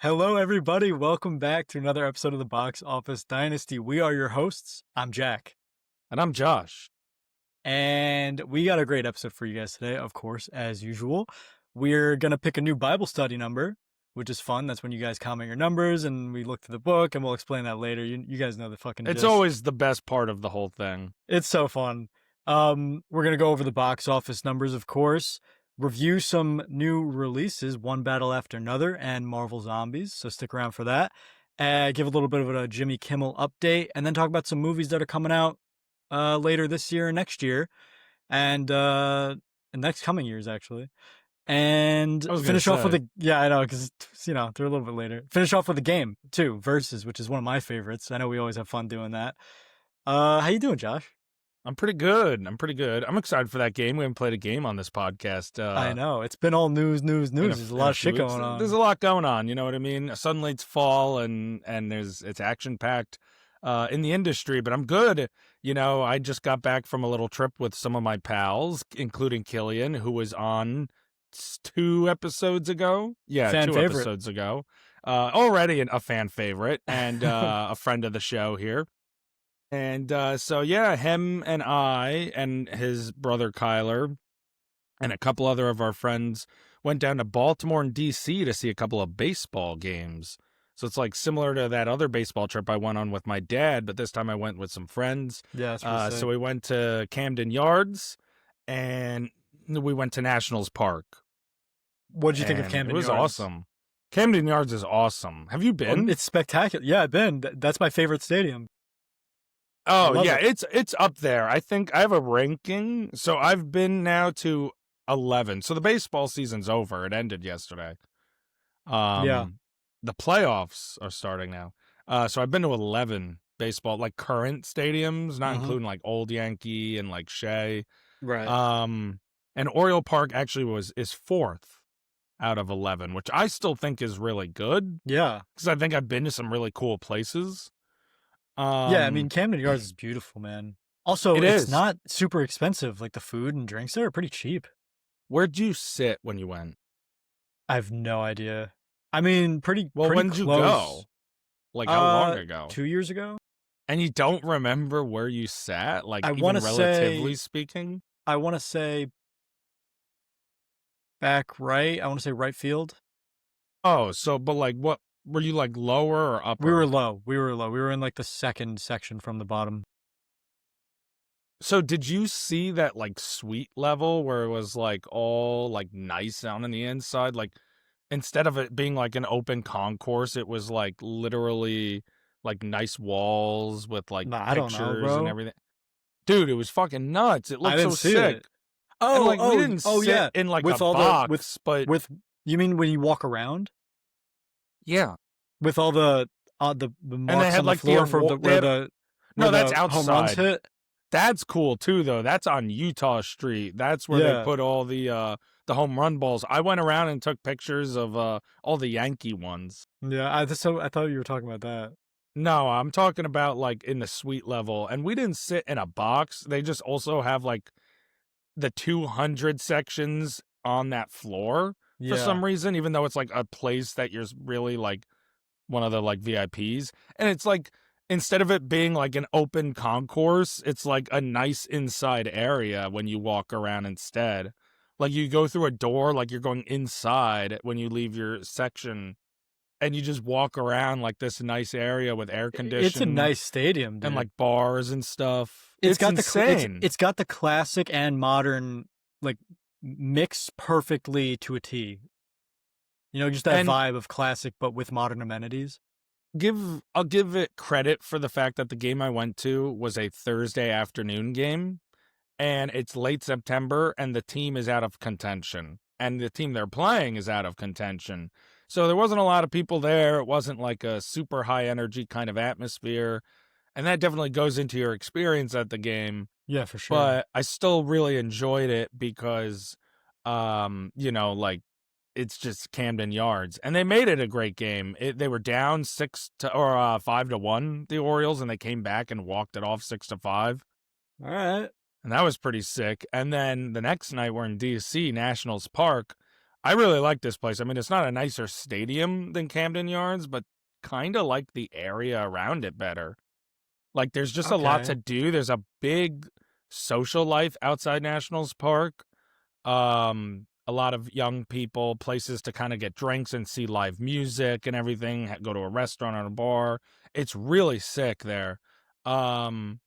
Hello, everybody. Welcome back to another episode of the Box Office Dynasty. We are your hosts. I'm Jack, And I'm Josh. and we got a great episode for you guys today, of course, as usual. We're going to pick a new Bible study number, which is fun. That's when you guys comment your numbers, and we look through the book, and we'll explain that later. You guys know the fucking It's gist. always the best part of the whole thing. It's so fun. We're going to go over the box office numbers, of course, review some new releases, One Battle After Another and Marvel Zombies, so stick around for that. Give a little bit of a Jimmy Kimmel update, and then talk about some movies that are coming out later this year and next year, and next coming years, actually. And finish off with I know, because, they're a little bit later. Finish off with a game, too, Versus, which is one of my favorites. I know we always have fun doing that. How you doing, Josh? I'm pretty good. I'm excited for that game. We haven't played a game on this podcast. I know. It's been all news. There's a lot of shit going on. There's a lot going on, you know what I mean? Suddenly it's fall and it's action-packed in the industry, but I'm good. You know, I just got back from a little trip with some of my pals, including Killian, who was on 2 episodes ago. Yeah, fan 2 favorite. episodes ago. Already a fan favorite and a friend of the show here. And so, yeah, him and I and his brother Kyler and a couple other of our friends went down to Baltimore and D.C. to see a couple of baseball games. So it's like similar to that other baseball trip I went on with my dad, but this time I went with some friends. Yeah, that's so we went to Camden Yards and we went to Nationals Park. What did you think of Camden Yards? It was awesome. Camden Yards is awesome. Have you been? It's spectacular. Yeah, I've been. That's my favorite stadium. Oh, yeah, it's up there. I think I have a ranking. So I've been now to 11. So the baseball season's over. It ended yesterday. Yeah. The playoffs are starting now. So I've been to 11 baseball, like current stadiums, not including like Old Yankee and like Shea. Right. And Oriole Park actually is 4th out of 11, which I still think is really good. Yeah. Because I think I've been to some really cool places. Yeah, I mean, Camden Yards is beautiful, man. Also, it's not super expensive. Like, the food and drinks there are pretty cheap. Where'd you sit when you went? I have no idea. I mean, pretty when did close. You go? Like, how long ago? 2 years ago. And you don't remember where you sat? Like, even relatively speaking? I want to say back right. I want to say right field. Oh, so, but like, what? Were you like lower or upper? We were low. We were in like the second section from the bottom. So did you see that like suite level where it was like all like nice down on the inside? Like instead of it being like an open concourse, it was like literally like nice walls with like pictures and everything. Dude, it was fucking nuts. It looked so sick. It. Oh, and, like, we didn't sit in like with a all box, but you mean when you walk around? Yeah, with all the marks and they had on like the floor for that's outside. Home runs hit. That's cool too, though. That's on Utah Street. That's where they put all the home run balls. I went around and took pictures of all the Yankee ones. Yeah, I thought you were talking about that. No, I'm talking about like in the suite level, and we didn't sit in a box. They just also have like the 200 sections on that floor for some reason, even though it's like a place that you're really like one of the like VIPs. And it's like, instead of it being like an open concourse, it's like a nice inside area when you walk around instead. Like you go through a door, like you're going inside when you leave your section, and you just walk around like this nice area with air conditioning. It's a nice stadium, dude. And like bars and stuff. It's got insane. It's got the classic and modern like mixed perfectly to a T. You know, just that vibe of classic but with modern amenities. I'll give it credit for the fact that the game I went to was a Thursday afternoon game, and it's late September, and the team is out of contention, and the team they're playing is out of contention. So there wasn't a lot of people there. It wasn't like a super high energy kind of atmosphere, and that definitely goes into your experience at the game. Yeah, for sure. But I still really enjoyed it because, you know, like, it's just Camden Yards, and they made it a great game. They were down 5-1, the Orioles, and they came back and walked it off 6-5. All right, and that was pretty sick. And then the next night we're in DC, Nationals Park. I really like this place. I mean, it's not a nicer stadium than Camden Yards, but kind of like the area around it better. Like, there's just a lot Okay. to do. There's a big social life outside Nationals Park. A lot of young people, places to kind of get drinks and see live music and everything, go to a restaurant or a bar. It's really sick there. Um,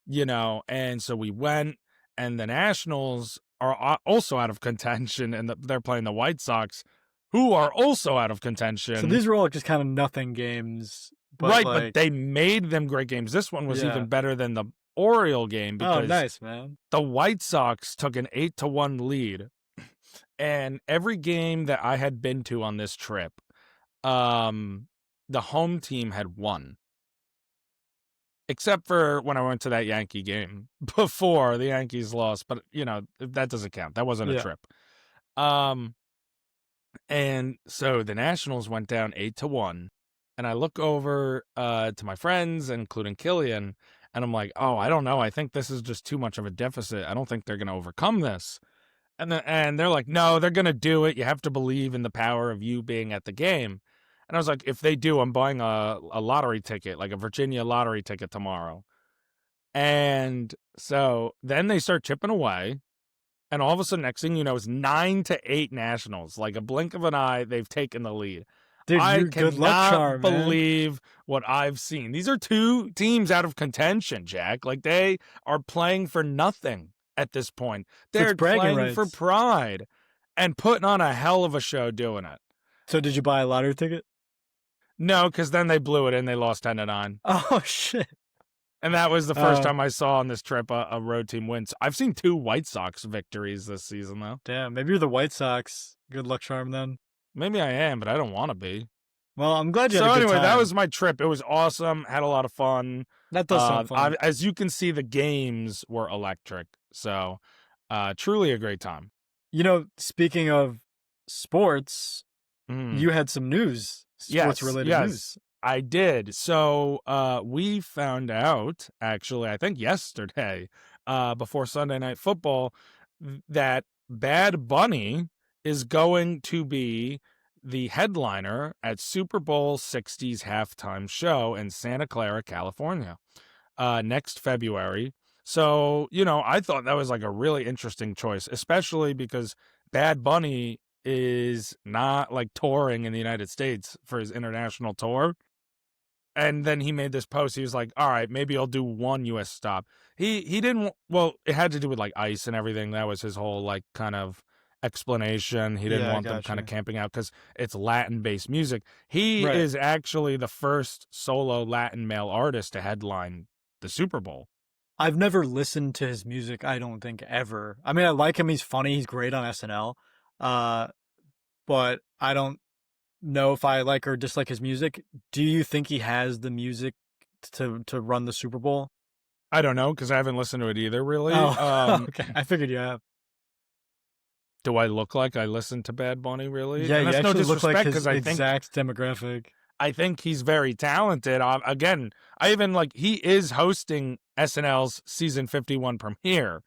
and so we went, and the Nationals are also out of contention, and they're playing the White Sox, who are also out of So contention. these were all just kind of nothing games, but Right, but like, they made them great games. This one was even yeah. better than the Oriole game Oh, because nice, man. the White Sox took an 8-1 lead. And every game that I had been to on this trip, the home team had won. Except for when I went to that Yankee game before the Yankees lost, but that doesn't count. That wasn't a Yeah. trip. And so the Nationals went down 8-1, and I look over to my friends, including Killian, and I'm like, oh, I don't know. I think this is just too much of a deficit. I don't think they're going to overcome this. And they're like, no, they're going to do it. You have to believe in the power of you being at the game. And I was like, if they do, I'm buying a lottery ticket, like a Virginia lottery ticket tomorrow. And so then they start chipping away. And all of a sudden, next thing you know, it's 9-8 Nationals. Like a blink of an eye, they've taken the lead. Dude, I you're good luck cannot charm, man. believe what I've seen. These are two teams out of contention, Jack. Like, they are playing for nothing at this point. So it's They're bragging playing for rights. pride and putting on a hell of a show doing it. So did you buy a lottery ticket? No, because then they blew it and they lost 10-9. Oh shit. And that was the first time I saw on this trip a road team win. I've seen 2 White Sox victories this season, though. Damn, maybe you're the White Sox. Good luck charm then. Maybe I am, but I don't want to be. Well, I'm glad you So had a good anyway, time. that was my trip. It was awesome. Had a lot of fun. That does sound fun. As you can see, the games were electric. So truly a great time. Speaking of sports, Mm. you had some news, sports-related news. I did. So we found out, actually, I think yesterday, before Sunday Night Football, that Bad Bunny is going to be the headliner at Super Bowl 60's halftime show in Santa Clara, California, next February. So, I thought that was like a really interesting choice, especially because Bad Bunny is not like touring in the United States for his international tour. And then he made this post. He was like, all right, maybe I'll do one US stop. He didn't, well, it had to do with like ice and everything. That was his whole like kind of explanation. He didn't Yeah, I want them kind of gotcha. camping out because it's Latin based music. He Right. is actually the first solo Latin male artist to headline the Super Bowl. I've never listened to his music, I don't think, ever. I mean, I like him. He's funny. He's great on SNL. But I don't know if I like or dislike his music. Do you think he has the music to run the Super Bowl? I don't know because I haven't listened to it either, really. Oh, okay. I figured you have. Do I look like I listen to Bad Bunny, really? Yeah, And you that's no actually look like disrespect his because exact demographic. I think he's very talented. Again, I even he is hosting SNL's season 51 premiere.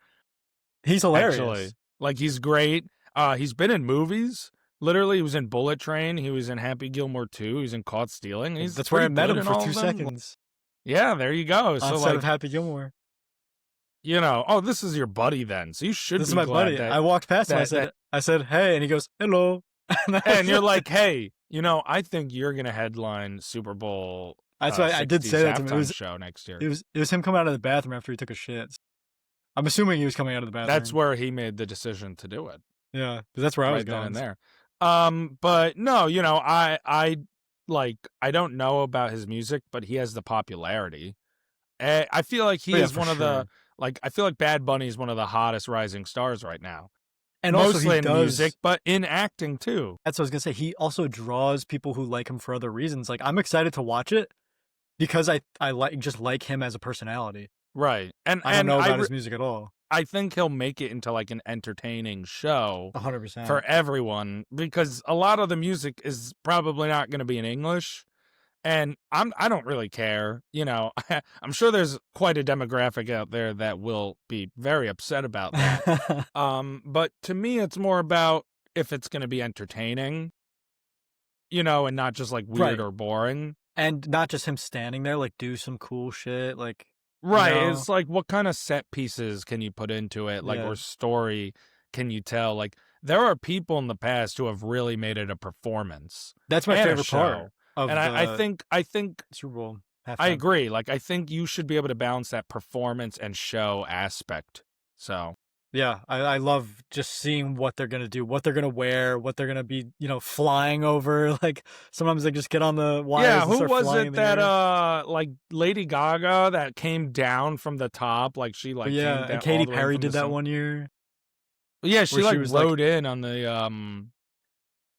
He's hilarious. Actually, he's great. He's been in movies. Literally, he was in Bullet Train. He was in Happy Gilmore 2. He's in Caught Stealing. That's where I met him for 2 seconds. seconds. Yeah, there you go. On So set of Happy Gilmore. This is your buddy then. So you should This be is my glad buddy. that I walked past him. I said, hey, and he goes, hello. and you're like, hey, I think you're gonna headline Super Bowl. That's why I did say that to him. It was show next year. It was him coming out of the bathroom after he took a shit. I'm assuming he was coming out of the bathroom. That's where he made the decision to do it. Yeah, because that's where I was Right then going. and there. But no, I don't know about his music, but he has the popularity. I feel like he is one of the I feel like Bad Bunny is one of the hottest rising stars right now. And mostly also in music, but in acting too. That's what I was gonna say. He also draws people who like him for other reasons. Like, I'm excited to watch it because I like him as a personality. Right. And I don't know about his music at all. I think he'll make it into an entertaining show 100% for everyone because a lot of the music is probably not going to be in English. And I don't really care. I'm sure there's quite a demographic out there that will be very upset about that. But to me, it's more about if it's going to be entertaining, you know, and not just like weird Right. or boring. And not just him standing there, like, do some cool shit, like, you Right. know? It's like, what kind of set pieces can you put into it? Like, Yeah. or story can you tell? Like, there are people in the past who have really made it a performance That's my and a favorite part show. And of I the think, I think, Super Bowl I halftime. agree. Like, I think you should be able to balance that performance and show aspect. So, Yeah, I love just seeing what they're gonna do, what they're gonna wear, what they're gonna be, flying over. Like sometimes they just get on the yeah, wires and who start was flying it in the that, air. like Lady Gaga that came down from the top? Like, she, But like, came yeah, and down all Katy the way Perry from the did that sun. one year Yeah, where she, she like, was like rode in on the,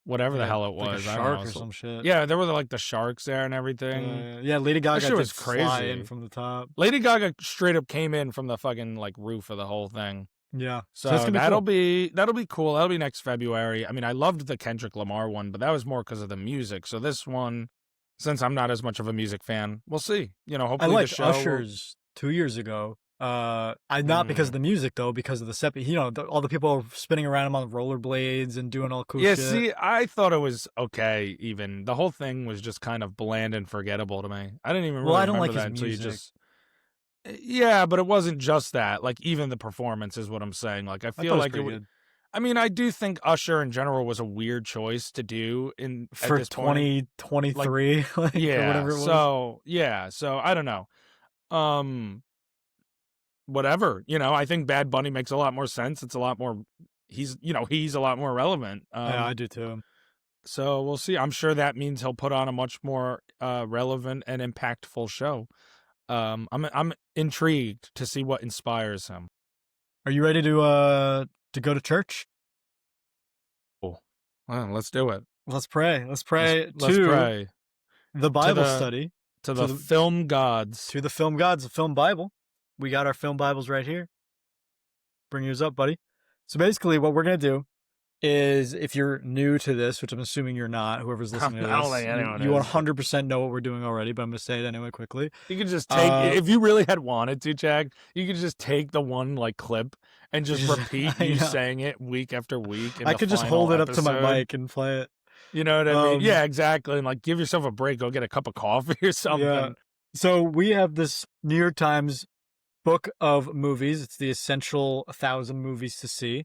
whatever the like a hell it like a was, I don't know, shark or so some shit. yeah, there were, like, the sharks there and everything. Yeah, Lady That Gaga shit did was fly in crazy. from the top. Lady Gaga straight up came in from the fucking, like, roof of the whole thing. Yeah, so that's So gonna be cool. that'll be cool, that'll be next February. I mean, I loved the Kendrick Lamar one, but that was more because of the music, so this one, since I'm not as much of a music fan, we'll see. You know, I hopefully the liked show will. Usher's 2 years ago. I not because of Mm. the music though, because of the set. All the people are spinning around him on rollerblades and doing all cool Yeah, shit. see, I thought it was okay even. The whole thing was just kind of bland and forgettable to me. I didn't even Well, really I don't remember like his that until you music. just. Yeah, but it wasn't just that. Like, even the performance is what I'm saying. Like, I I thought feel it was like it pretty would. good I mean, I do think Usher in general was a weird choice to do in at for this point. Like, 2023, like or yeah. whatever it was. So I don't know. Um, Whatever. You know, I think Bad Bunny makes a lot more sense. It's a lot more. He's a lot more relevant. Yeah, I do too. So we'll see. I'm sure that means he'll put on a much more relevant and impactful show. I'm intrigued to see what inspires him. Are you ready to go to church? Cool. Well, let's do it. Let's pray. Let's Let's pray let's to pray the to Bible the study to to the the film gods. to the film gods, the film Bible. We got our film Bibles right here. Bring yours up, buddy. So basically, what we're gonna do is if you're new to this, which I'm assuming you're not, whoever's I listening to don't this, think you anyone you is. 100% know what we're doing already, but I'm gonna say it anyway quickly. You could just take Uh, if you really had wanted to, Jack. You could just take the one like clip and just repeat I you know. saying it week after week in I the could just hold final it up to my episode. mic and play it. You know what I mean? Um, Yeah, exactly. And like, give yourself a break. Go get a cup of coffee or yeah. something. So we have this New York Times book of movies. It's the essential 1,000 movies to see.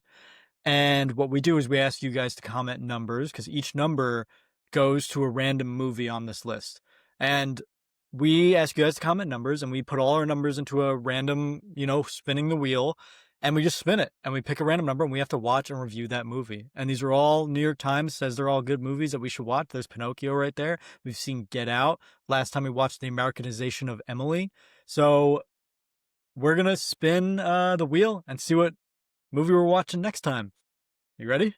And what we do is we ask you guys to comment numbers because each number goes to a random movie on this list. And we ask you guys to comment numbers and we put all our numbers into a random, spinning the wheel and we just spin it and we pick a random number and we have to watch and review that movie. And these are all New York Times says they're all good movies that we should watch. There's Pinocchio right there. We've seen Get Out. Last time we watched the Americanization of Emily. So we're going to spin the wheel and see what movie we're watching next time. You ready?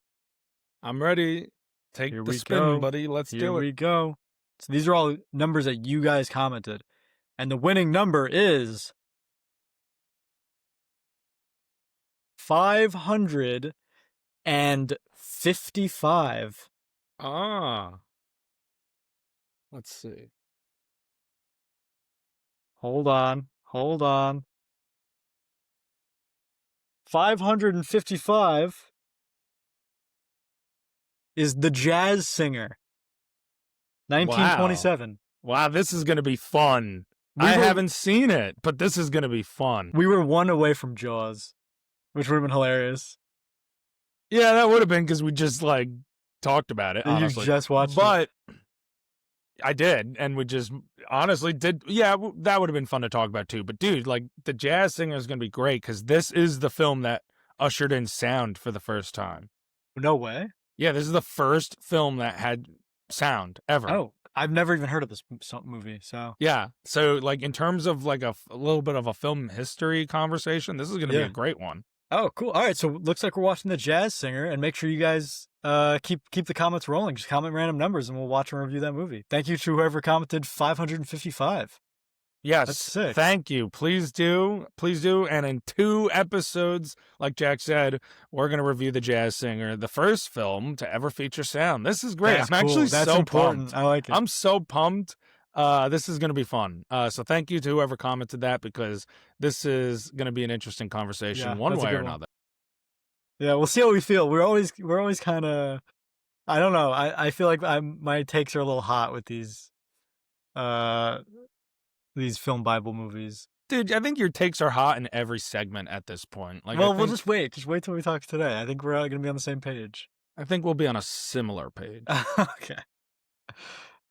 I'm ready. Take Here the we spin, go. buddy. Let's Here do it. we go. So these are all numbers that you guys commented. And the winning number is 555. Ah. Let's see. Hold on. Hold on. 555 is The Jazz Singer. Wow. 1927. Wow, this is going to be fun. We I were- haven't seen it, but this is going to be fun. We were one away from Jaws, which would have been hilarious. Yeah, that would have been because we just like talked about it, honestly. You just watched it. But I did, and we just honestly did. Yeah, that would have been fun to talk about too. But dude, like The Jazz Singer is going to be great because this is the film that ushered in sound for the first time. No way. Yeah, this is the first film that had sound ever. Oh, I've never even heard of this movie. So Yeah, so like in terms of like a little bit of a film history conversation, this is going to be Yeah. a great one. Oh, cool. All right, so looks like we're watching The Jazz Singer, and make sure you guys keep the comments rolling. Just comment random numbers, and we'll watch and review that movie. Thank you to whoever commented 555. Yes, That's sick. thank you. Please do. And in 2 episodes, like Jack said, we're going to review The Jazz Singer, the first film to ever feature sound. This is great. That's I'm actually cool. That's so important. pumped. I like it. I'm so pumped. This is going to be fun. So thank you to whoever commented that because this is going to be an interesting conversation Yeah, one that's a way or good one. another. Yeah, we'll see how we feel. We're always kind of, I don't know. I feel like my takes are a little hot with uh these film Bible movies. Dude, I think your takes are hot in every segment at this point. Like, Well, we'll just wait. Just wait till we talk today. I think we're gonna be on the same page. I think we'll be on a similar page. Okay.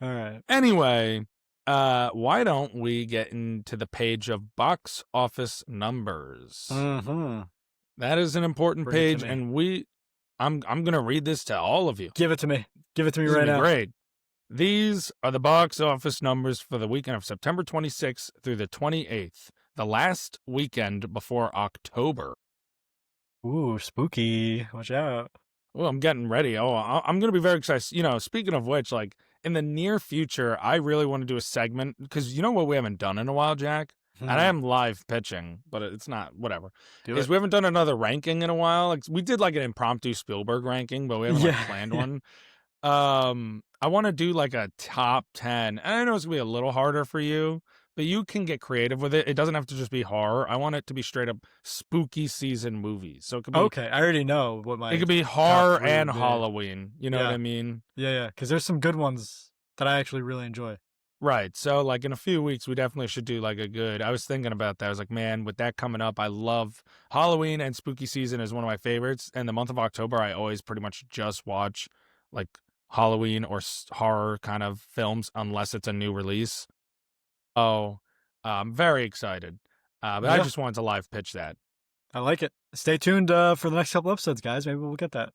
All right. Anyway, why don't we get into the page of box office numbers? Mm-hmm. That is an important Bring it to page, me. and I'm gonna read this to all of you. Give it to me. Give it to me This is right gonna be now. great. These are the box office numbers for the weekend of September 26th through the 28th, the last weekend before October. Ooh, spooky. Watch out. Well, I'm getting ready. Oh, I'm going to be very excited. You know, speaking of which, like in the near future, I really want to do a segment because you know what we haven't done in a while, Jack? And I Hmm. am live pitching, but it's not, whatever. Do Is it. we haven't done another ranking in a while. Like we did like an impromptu Spielberg ranking, but we haven't like Yeah. planned Yeah. one. I want to do like a top 10. And I know it's gonna be a little harder for you, but you can get creative with it. It doesn't have to just be horror. I want it to be straight up spooky season movies. So Okay. I already know what it my could be top horror three and would be. Halloween. You know what Yeah. I mean? Yeah. Yeah. Because there's some good ones that I actually really enjoy. Right. So like in a few weeks, we definitely should do like a good. I was thinking about that. I was like, man, with that coming up, I love Halloween and spooky season is one of my favorites. And the month of October, I always pretty much just watch like Halloween or horror kind of films unless it's a new release. Oh, I'm very excited. But I Yeah. just wanted to live pitch that. I like it. Stay tuned for the next couple episodes, guys. Maybe we'll get that.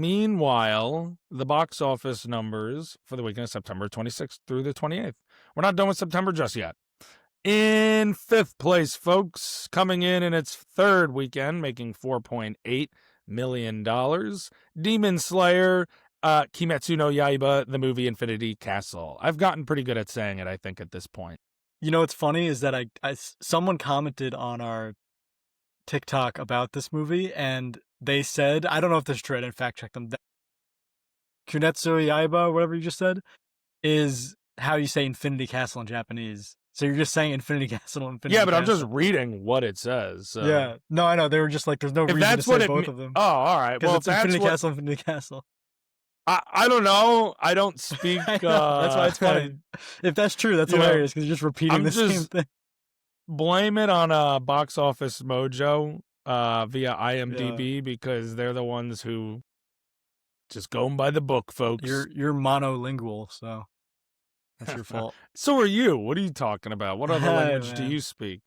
Meanwhile, the box office numbers for the weekend of September 26th through the 28th. We're not done with September just yet. In fifth place, folks, coming in its third weekend, making $4.8 million, Demon Slayer, Kimetsu no Yaiba, the movie Infinity Castle. I've gotten pretty good at saying it, I think, at this point. You know what's funny is that someone commented on our TikTok about this movie, and they said, I don't know if this is true, I didn't fact check them, that Kunetsu Yaiba, whatever you just said, is how you say Infinity Castle in Japanese. So you're just saying Infinity Castle, Infinity Yeah, but I'm just Castle. reading what it says. So. Yeah. No, I know. They were just like, there's no If reason to that's say what it both of them. Oh, all right. Because Well, it's if that's Infinity what Castle, Infinity Castle. I don't know. I don't speak. I know. That's why it's funny. If that's true, that's you know, hilarious because you're just repeating I'm the same just- thing. Blame it on Box Office Mojo via IMDb because they're the ones who just going by the book, folks. You're monolingual, so that's your fault. So are you. What are you talking about? What other Hey, language do man. you speak?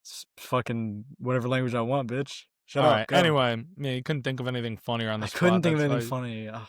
It's fucking whatever language I want, bitch. Shut All up. right. Go. Anyway, yeah, you couldn't think of anything funnier on the I spot. couldn't think of That's anything why- funny. Ugh.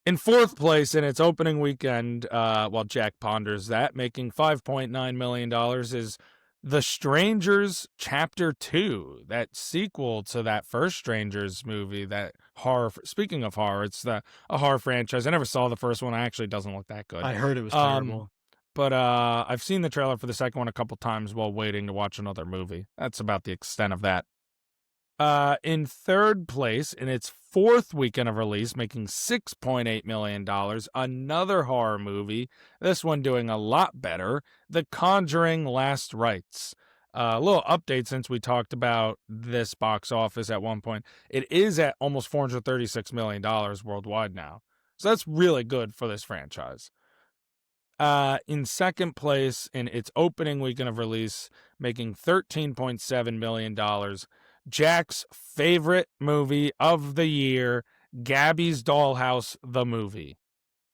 In fourth place in its opening weekend, while Jack ponders that, making $5.9 million is The Strangers Chapter 2, that sequel to that first Strangers movie, that horror. Speaking of horror, it's a horror franchise. I never saw the first one. It actually doesn't look that good. I heard it was terrible. But I've seen the trailer for the second one a couple times while waiting to watch another movie. That's about the extent of that. In third place, in its fourth weekend of release, making $6.8 million, another horror movie, this one doing a lot better, The Conjuring Last Rites. A little update since we talked about this box office at one point. It is at almost $436 million worldwide now. So that's really good for this franchise. In second place, in its opening weekend of release, making $13.7 million, Jack's favorite movie of the year, Gabby's Dollhouse, the movie.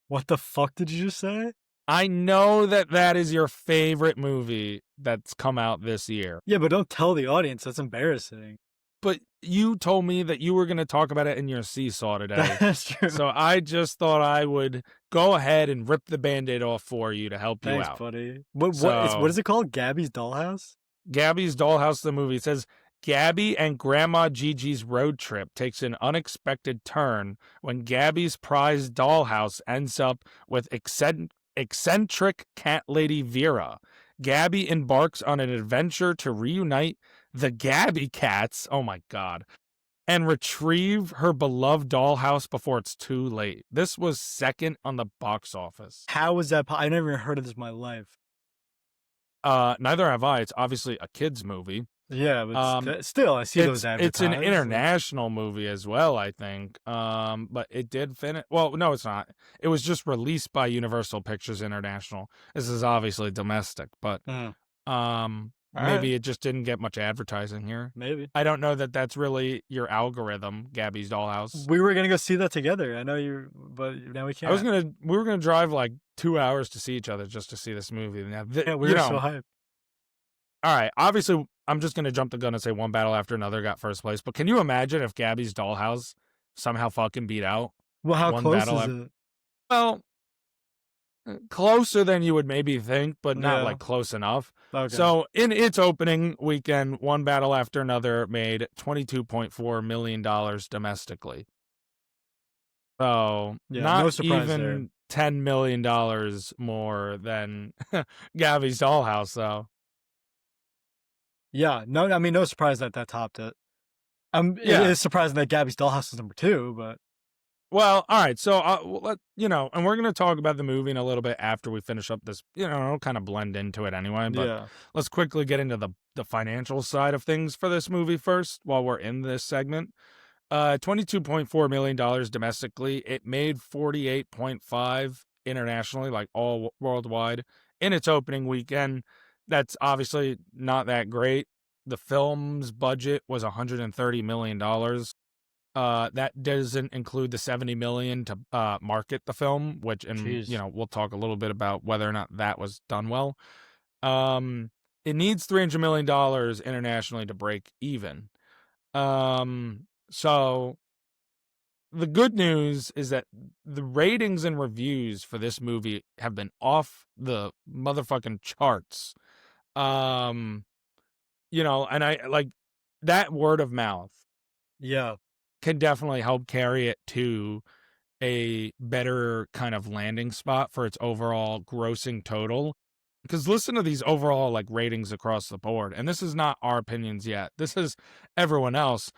What the fuck did you just say? I know that is your favorite movie that's come out this year. Yeah, but don't tell the audience. That's embarrassing. But you told me that you were going to talk about it in your seesaw today. That's true. So I just thought I would go ahead and rip the Band-Aid off for you to help Thanks, you out. buddy. What is it called? Gabby's Dollhouse? Gabby's Dollhouse, the movie. It says, Gabby and Grandma Gigi's road trip takes an unexpected turn when Gabby's prized dollhouse ends up with eccentric cat lady Vera. Gabby embarks on an adventure to reunite the Gabby cats, oh my god, and retrieve her beloved dollhouse before it's too late. This was second on the box office. How was that? I never even heard of this in my life. Neither have I. It's obviously a kid's movie. Yeah, but Um, still, I see those it's an advertised, like international movie as well, I think. But it did finish. Well, no, it's not. It was just released by Universal Pictures International. This is obviously domestic, but mm, alright, maybe it just didn't get much advertising here. maybe. I don't know that that's really your algorithm, Gabby's Dollhouse. We were gonna go see that together. I know you, but now we can't. We were gonna drive like 2 hours to see each other just to see this movie. Now, Yeah, we were so hyped. all right, obviously, I'm just gonna jump the gun and say One Battle After Another got first place. But can you imagine if Gabby's Dollhouse somehow fucking beat out Well, how One close Battle is After? it? Well, closer than you would maybe think, but not Yeah, like close enough. okay. So in its opening weekend, One Battle After Another made $22.4 million domestically. So Yeah, not no surprise there. even $10 million more than Gabby's Dollhouse, though. Yeah, no, I mean, no surprise that that topped it. It Yeah. is surprising that Gabby's Dollhouse is number 2, but Well, all right. So, and we're going to talk about the movie in a little bit after we finish up this, it'll kind of blend into it anyway. But yeah. let's quickly get into the financial side of things for this movie first while we're in this segment. $22.4 million domestically. It made 48.5 internationally, like all worldwide, in its opening weekend. That's obviously not that great. The film's budget was $130 million. That doesn't include the 70 million to market the film, which, and Jeez. we'll talk a little bit about whether or not that was done well. It needs $300 million internationally to break even. So the good news is that the ratings and reviews for this movie have been off the motherfucking charts. Um, and I like that word of mouth Yeah. can definitely help carry it to a better kind of landing spot for its overall grossing total. Because listen to these overall like ratings across the board, and this is not our opinions yet. This is everyone else.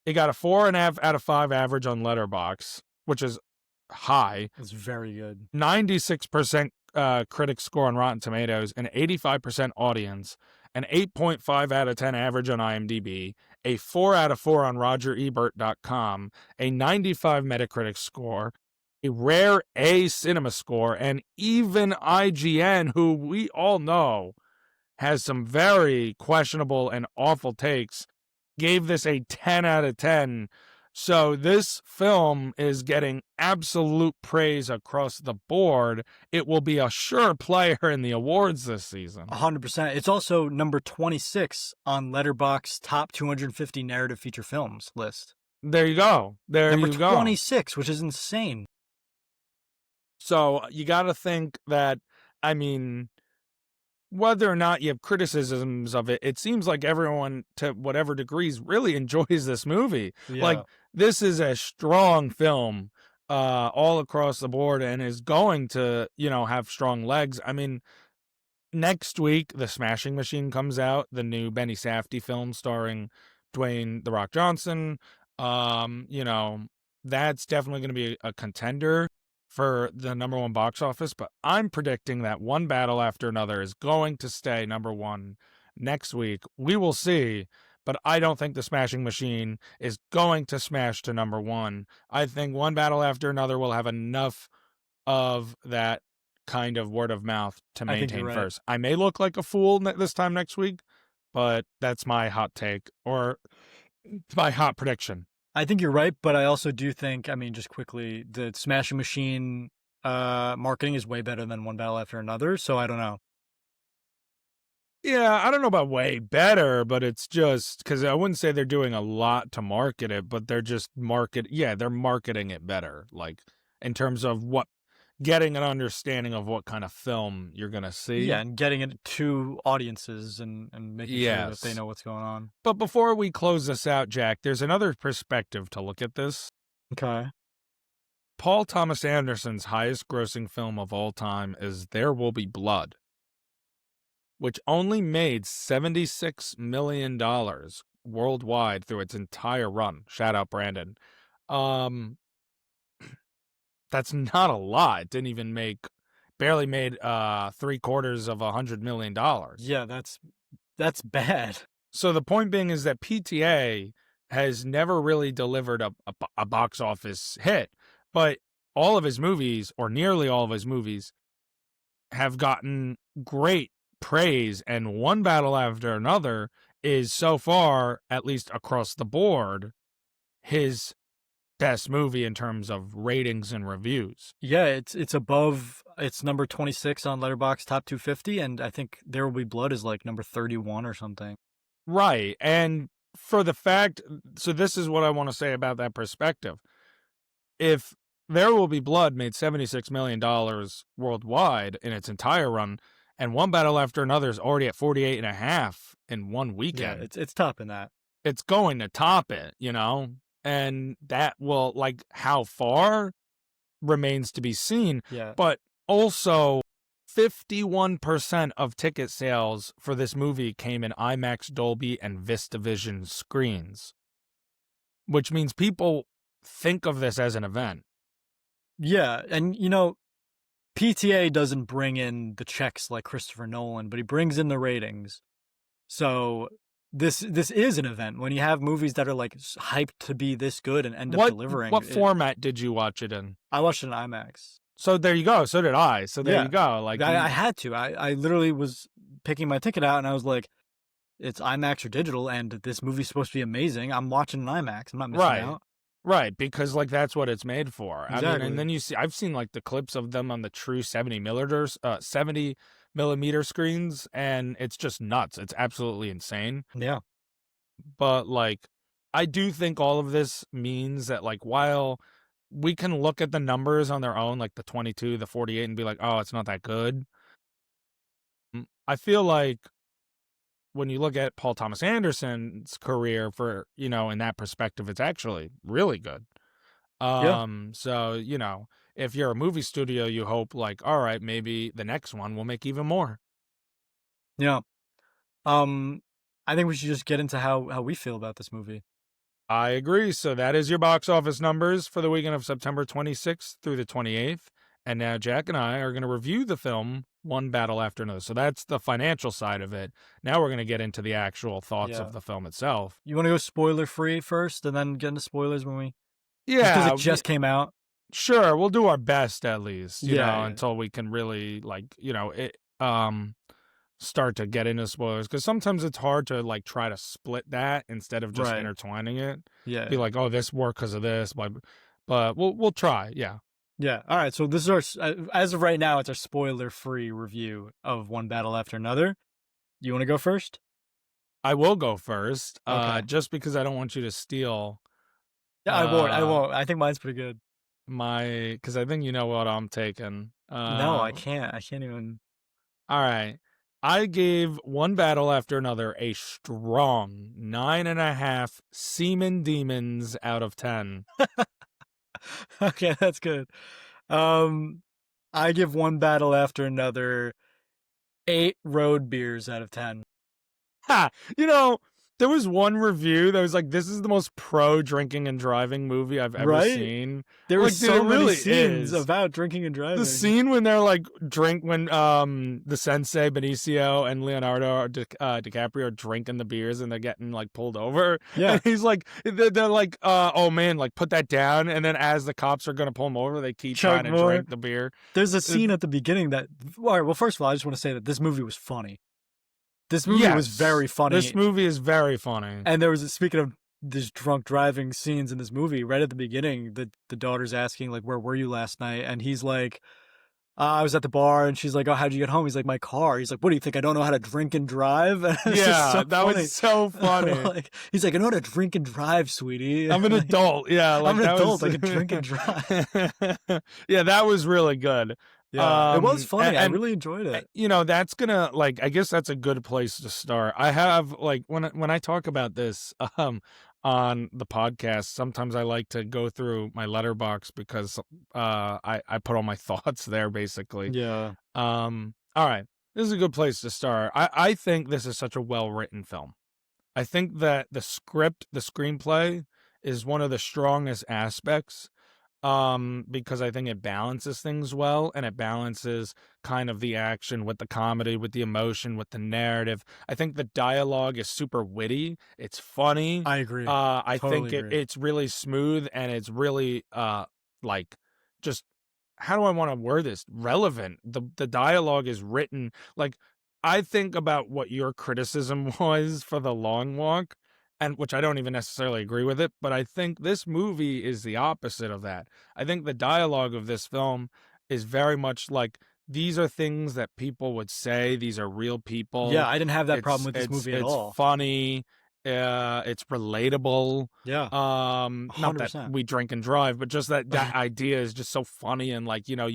It got a 4.5 out of 5 average on Letterboxd, which is high. It's very good. 96% critic score on Rotten Tomatoes, an 85% audience, an 8.5 out of 10 average on IMDb, a 4 out of 4 on RogerEbert.com, a 95 Metacritic score, a rare A cinema score, and even IGN, who we all know has some very questionable and awful takes, gave this a 10 out of 10. So this film is getting absolute praise across the board. It will be a sure player in the awards this season. 100%. It's also number 26 on Letterboxd's top 250 narrative feature films list. There you go. There Number you go. 26, which is insane. So you got to think that, I mean, whether or not you have criticisms of it, it seems like everyone, to whatever degrees, really enjoys this movie. Like, Yeah. this is a strong film all across the board and is going to, have strong legs. I mean, next week, The Smashing Machine comes out, the new Benny Safdie film starring Dwayne "The Rock" Johnson. That's definitely going to be a contender for the number one box office, but I'm predicting that One Battle After Another is going to stay number one next week. We will see, but I don't think The Smashing Machine is going to smash to number one. I think One Battle After Another will have enough of that kind of word of mouth to I think you're maintain right. first. I may look like a fool this time next week, but that's my hot take or my hot prediction. I think you're right, but I also do think, I mean, just quickly, the Smashing Machine marketing is way better than One Battle After Another, so I don't know. Yeah, I don't know about way better, but it's just because I wouldn't say they're doing a lot to market it, but they're just they're marketing it better, like in terms of getting an understanding of what kind of film you're gonna see. Yeah, and getting it to audiences and making sure that they Yes. know what's going on. But before we close this out, Jack, there's another perspective to look at this. Okay. Paul Thomas Anderson's highest grossing film of all time is There Will Be Blood, which only made $76 million worldwide through its entire run. Shout out Brandon. Um, that's not a lot. It didn't even barely made $750 million. Yeah, that's bad. So the point being is that PTA has never really delivered a box office hit, but all of his movies, or nearly all of his movies, have gotten great praise, and One Battle After Another is so far, at least across the board, his best movie in terms of ratings and reviews. Yeah, it's above. It's number 26 on Letterboxd Top 250, and I think There Will Be Blood is like number 31 or something. Right. And for the fact, so this is what I want to say about that perspective. If There Will Be Blood made $76 million worldwide in its entire run, and One Battle After Another is already at 48 and a half in one Yeah, weekend, it's topping that. it's going to top it, you know? And that will, like, how far remains to be seen. Yeah. But also, 51% of ticket sales for this movie came in IMAX, Dolby, and VistaVision screens, which means people think of this as an event. Yeah, and PTA doesn't bring in the checks like Christopher Nolan, but he brings in the ratings. So this is an event when you have movies that are like hyped to be this good and end up delivering. What format did you watch it in? I watched it in IMAX. So there you go. So did I. So there Yeah. you go. Like I had to. I literally was picking my ticket out and I was like, it's IMAX or digital, and this movie's supposed to be amazing. I'm watching an IMAX. I'm not missing out. Right, because like that's what it's made for. Exactly. I mean, and then I've seen like the clips of them on the true 70 millimeter screens, and it's just nuts. It's absolutely insane. Yeah. But like, I do think all of this means that like, while we can look at the numbers on their own, like the 22, the 48, and be like, oh, it's not that good. I feel like when you look at Paul Thomas Anderson's career for, in that perspective, it's actually really good. Yeah. So, if you're a movie studio, you hope like, all right, maybe the next one will make even more. Yeah. I think we should just get into how we feel about this movie. I agree. So that is your box office numbers for the weekend of September 26th through the 28th. And now Jack and I are going to review the film One Battle After Another. So that's the financial side of it. Now we're going to get into the actual thoughts of the film itself. You want to go spoiler free first and then get into spoilers when we... Yeah. Because it just came out. Sure. We'll do our best at least, Yeah. until we can really start to get into spoilers. Because sometimes it's hard to like try to split that instead of just intertwining it. Yeah. Be like, oh, this worked because of this. But we'll try. Yeah. Yeah. All right. So this is our, as of right now, it's our spoiler-free review of One Battle After Another. You want to go first? I will go first. Okay. Just because I don't want you to steal. Yeah, I won't. I think mine's pretty good. Because I think you know what I'm taking. No, I can't. I can't even. All right. I gave One Battle After Another a strong 9.5 semen demons out of 10. Okay, that's good. I give One Battle After Another 8 road beers out of 10. Ha! There was one review that was like, "This is the most pro drinking and driving movie I've ever seen." There were like, so many scenes about drinking and driving. The scene when they're like when the sensei Benicio and Leonardo DiCaprio are drinking the beers and they're getting like pulled over. Yeah, and he's like, they're like, "Oh man, like put that down." And then as the cops are gonna pull him over, they keep trying to drink the beer. There's a scene at the beginning that. All right. Well, first of all, I just want to say that this movie was funny. This movie was very funny. This movie is very funny. And there was, speaking of this drunk driving scenes in this movie, right at the beginning, the daughter's asking, like, where were you last night? And he's like, I was at the bar. And she's like, oh, how'd you get home? He's like, my car. He's like, what do you think? I don't know how to drink and drive? And that was so funny. He's like, I know how to drink and drive, sweetie. I'm an adult. Yeah. I'm an adult. I can drink and drive. Yeah, that was really good. Yeah, it was funny. I really enjoyed it. That's gonna I guess that's a good place to start. I have like when I talk about this on the podcast, sometimes I like to go through my letterbox because I put all my thoughts there basically. Yeah. All right. This is a good place to start. I think this is such a well-written film. I think that the script, the screenplay is one of the strongest aspects because I think it balances things well, and it balances kind of the action with the comedy, with the emotion, with the narrative. I think the dialogue is super witty. It's funny. I agree. I Totally think agree. it's really smooth, and it's really like just, how do I want to word this? Relevant. The dialogue is written like, I think about what your criticism was for The Long Walk, and which I don't even necessarily agree with it, but I think this movie is the opposite of that. I think the dialogue of this film is very much like, these are things that people would say, these are real Yeah, people. I didn't have that problem It's with this it's movie at it's all. funny, it's relatable. Yeah, Not that 100%. we drink and drive, but just that idea is just so funny, and like, Yeah,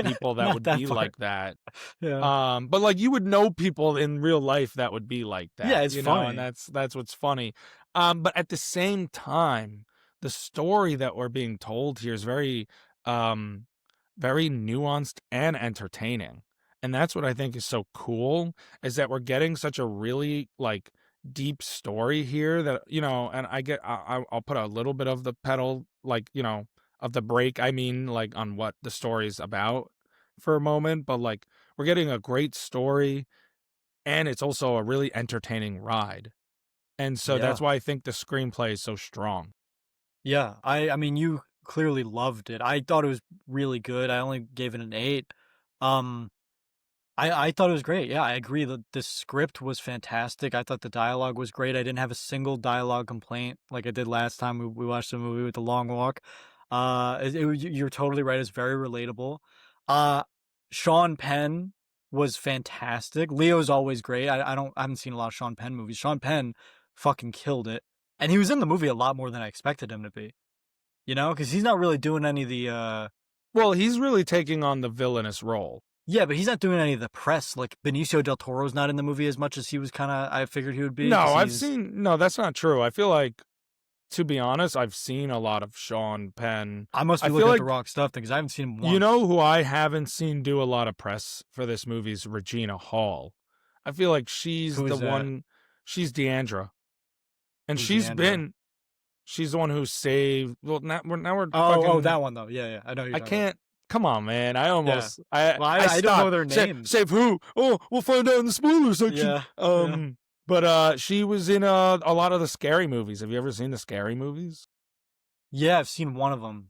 people that not would that be part. like that. Yeah. But like, you would know people in real life that would be like Yeah, that, it's and funny. that's what's funny. But at the same time, the story that we're being told here is um, very nuanced and entertaining. And that's what I think is so cool, is that we're getting such a really like deep story here that, and I'll put a little bit of the pedal, like, of the brake, I mean, like, on what the story's about for a moment, but like, we're getting a great story, and it's also a really entertaining ride. And so that's Yeah. why I think the screenplay is so strong. Yeah, I mean, you clearly loved it. I thought it was really good. I only gave it an 8. Um, I thought it was great. Yeah, I agree that the script was fantastic. I thought the dialogue was great. I didn't have a single dialogue complaint like I did last time we watched the movie with The Long Walk. You're totally right. It's very relatable. Uh, Sean Penn was fantastic. Leo's always great. I haven't seen a lot of Sean Penn movies. Sean Penn fucking killed it, and he was in the movie a lot more than I expected him to be. You know, because he's not really doing any of the Well, he's really taking on the villainous role. yeah, but he's not doing any of the press. Like Benicio del Toro's not in the movie as much as he was kind of. I figured he would be because he's. No, that's not true. I feel like, to be honest, I've seen a lot of Sean Penn. I must I be feel looking at the like, wrong stuff because I haven't seen him you once. know who I haven't seen do a lot of press for this movie is Regina Hall. I feel like she's Who the is that? one, she's Deandra. And Who's Deandra? she's the one who saved, well, now we're Oh, fucking, that one though. Yeah, yeah, I know who you're I talking about. can't. Come on, man. Yeah. Well, I I don't know stopped. their names. Save who? Oh, we'll find out in the spoiler section. Yeah, yeah, But she was in a lot of the scary movies. Have you ever seen the scary movies? yeah. I've seen one of them.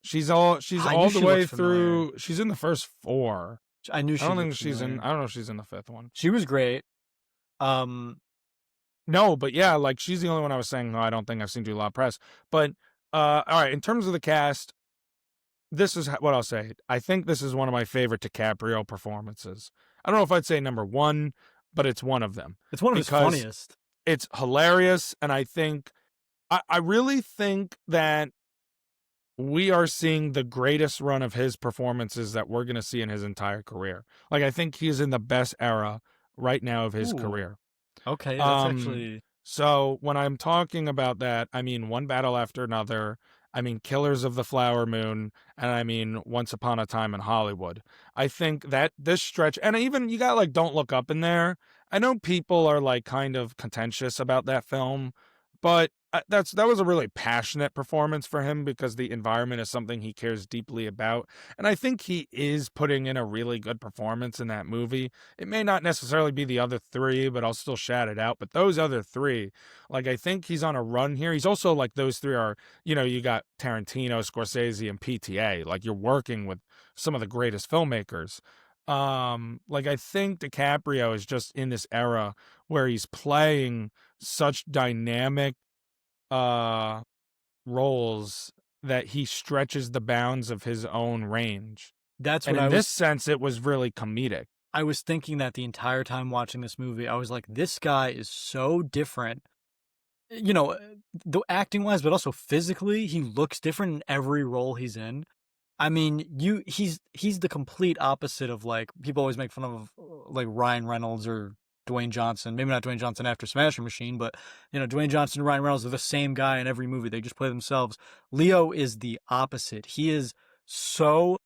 She's I knew all the she way looked familiar. through. She's in the first four. I knew I she don't looked think she's in. familiar. I don't know if she's in the fifth one. She was great. Um, No, but yeah, like, she's the only one I was saying. No, I don't think I've seen do a lot of press. But all right, in terms of the cast, this is what I'll say. I think this is one of my favorite DiCaprio performances. I don't know if I'd say number one, but it's one of them it's one of his because funniest. it's hilarious. And I really think that we are seeing the greatest run of his performances that we're going to see in his entire career. Like, I think he's in the best era right now of his Ooh. career. Okay, that's Um, actually. so when I'm talking about that, I mean One Battle After Another, I mean Killers of the Flower Moon, and I mean Once Upon a Time in Hollywood. I think that this stretch, and even you got like Don't Look Up in there. I know people are like kind of contentious about that film, but that was a really passionate performance for him because the environment is something he cares deeply about, and I think he is putting in a really good performance in that movie. It may not necessarily be the other three, but I'll still shout it out. But those other three, like, I think he's on a run here. He's also like, those three are, you got Tarantino, Scorsese, and PTA. Like, you're working with some of the greatest filmmakers. Like, I think DiCaprio is just in this era where he's playing such dynamic uh roles that he stretches the bounds of his own range. That's And what in this sense, it was really comedic. I was thinking that the entire time watching this movie. I was like, this guy is so different. You know, the acting wise, but also physically, he looks different in every role he's in. I mean, he's the complete opposite of like people always make fun of like Ryan Reynolds or Dwayne Johnson. Maybe not Dwayne Johnson after Smashing Machine, but Dwayne Johnson and Ryan Reynolds are the same guy in every movie. They just play themselves. Leo is the opposite. He is so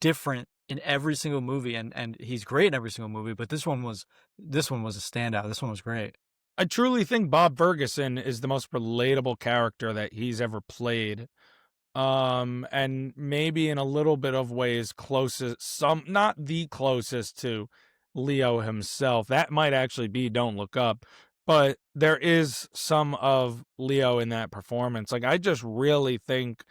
different in every single movie, and he's great in every single movie. But this one was a standout. This one was great. I truly think Bob Ferguson is the most relatable character that he's ever played. and maybe in a little bit of ways closest, some not the closest to Leo himself. That might actually be Don't Look Up, but there is some of Leo in that performance. Like I just really think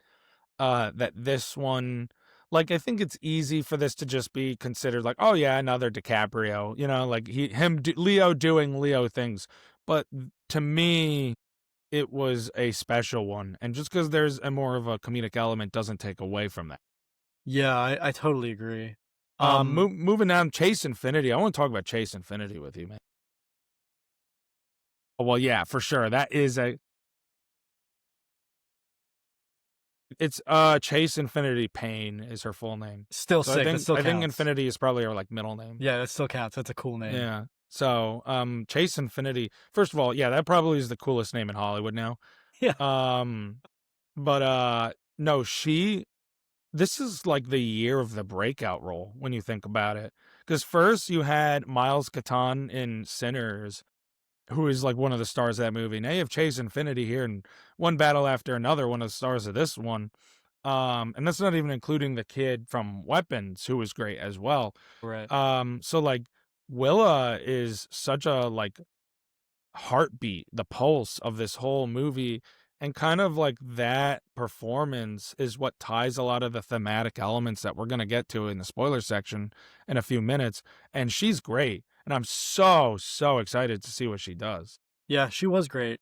that this one, like I think it's easy for this to just be considered like, oh yeah, another DiCaprio, like Leo doing Leo things. But to me, it was a special one, and just because there's a more of a comedic element doesn't take away from that. Yeah, I totally agree. Um, Moving down, Chase Infinity. I want to talk about Chase Infinity with you, man. Oh, well, yeah, for sure. That is a it's Chase Infinity Payne is her full name. Still So I sick. That think still I think counts. Infinity is probably her like middle name. Yeah, that still counts. That's a cool name. Yeah. So Chase Infinity. First of all, yeah, that probably is the coolest name in Hollywood now. Yeah. Um, but no, she this is like the year of the breakout role when you think about it. Because first you had Miles Catan in Sinners, who is like one of the stars of that movie. Now you have Chase Infinity here, and one battle after another, one of the stars of this one. And that's not even including the kid from Weapons, who was great as well. Right. So like Willa is such a like heartbeat, the pulse of this whole movie. And kind of like that performance is what ties a lot of the thematic elements that we're going to get to in the spoiler section in a few minutes. And she's great. And I'm so, so excited to see what she does. Yeah, she was great.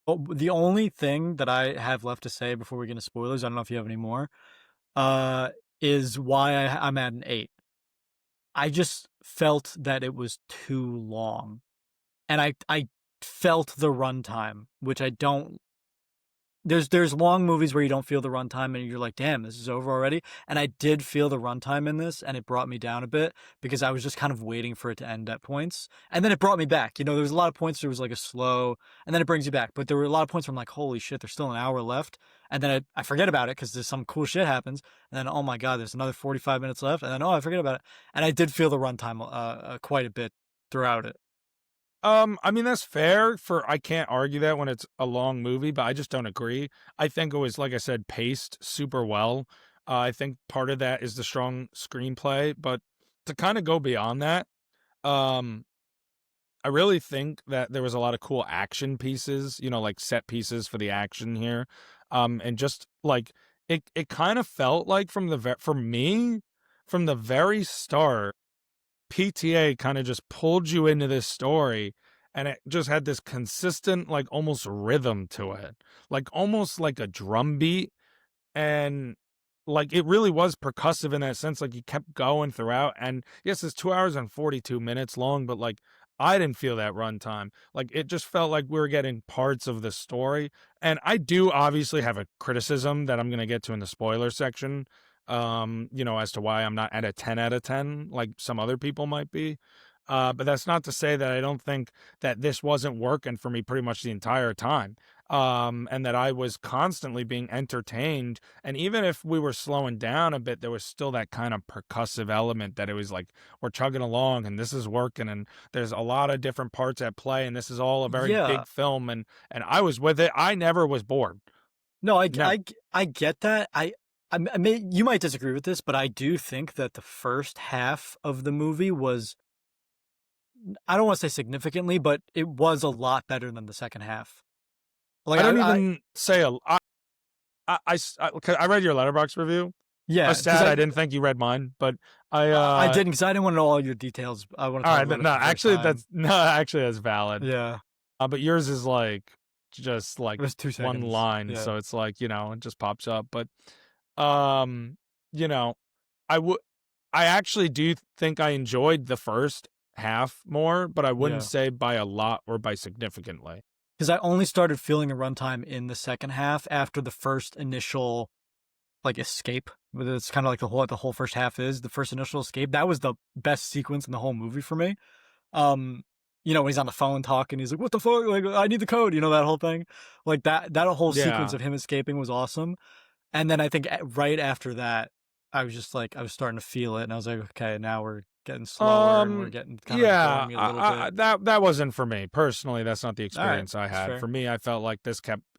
Oh, the only thing that I have left to say before we get into spoilers, I don't know if you have any more, uh, is why I'm at an 8. I just felt that it was too long, and I felt the runtime, which I don't. There's long movies where you don't feel the runtime and you're like, damn, this is over already. And I did feel the runtime in this, and it brought me down a bit because I was just kind of waiting for it to end at points. And then it brought me back. There was a lot of points there was like a slow, and then it brings you back. But there were a lot of points where I'm like, holy shit, there's still an hour left. And then I forget about it because there's some cool shit happens. And then, oh my God, there's another 45 minutes left. And then, oh, I forget about it. And I did feel the runtime quite a bit throughout it. I mean that's fair for I can't argue that when it's a long movie, but I just don't agree. I think it was like I said paced super well. I think part of that is the strong screenplay, but to kind of go beyond that, um I really think that there was a lot of cool action pieces, like set pieces for the action here. And just like it kind of felt like for me from the very start PTA kind of just pulled you into this story and it just had this consistent, like almost rhythm to it, like almost like a drum beat. And like it really was percussive in that sense. Like you kept going throughout. And yes, it's 2 hours and 42 minutes long, but like I didn't feel that runtime. Like it just felt like we were getting parts of the story. And I do obviously have a criticism that I'm going to get to in the spoiler section, as to why I'm not at a 10 out of 10 like some other people might be. But that's not to say that I don't think that this wasn't working for me pretty much the entire time. And that I was constantly being entertained. And even if we were slowing down a bit, there was still that kind of percussive element that it was like, we're chugging along and this is working and there's a lot of different parts at play and this is all a very Yeah. big film. And I was with it. I never was bored. No, Never. I get that. I may you might disagree with this, but I do think that the first half of the movie was, I don't want to say significantly, but it was a lot better than the second half. Like I don't I even say I read your Letterboxd review. I yeah, was because sad I didn't think you read mine, but I didn't, because I didn't want to know all your details. I want to all talk right, about it no, for the first actually time. that's valid. Yeah, But yours is like just it like was one2 seconds. line, Yeah, so it's like, it just pops up. But um, you know, I would I actually do think I enjoyed the first half more, but I wouldn't yeah. say by a lot or by significantly. Because I only started feeling the runtime in the second half after the first initial like escape. But it's kind of like the whole first half is the first initial escape. That was the best sequence in the whole movie for me. Um, when he's on the phone talking, he's like, "What the fuck? Like, I need the code." That whole thing, like that whole sequence Yeah. of him escaping was awesome. And then I think right after that, I was just like, I was starting to feel it, and I was like, okay, now we're getting slower, and we're getting kind of Yeah, boring me a little bit. that wasn't for me personally. That's not the All right, experience I that's had. fair. For me, I felt like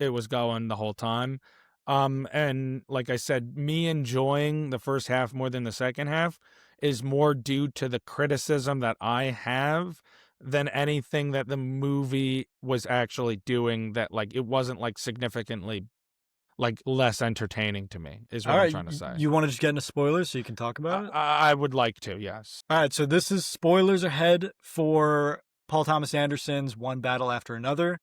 it was going the whole time. And like I said, me enjoying the first half more than the second half is more due to the criticism that I have than anything that the movie was actually doing, that like it wasn't like significantly like less entertaining to me, is All what I'm right, trying to say. you want to just get into spoilers so you can talk I, about it? I would like to, yes. All right, so this is spoilers ahead for Paul Thomas Anderson's One Battle After Another.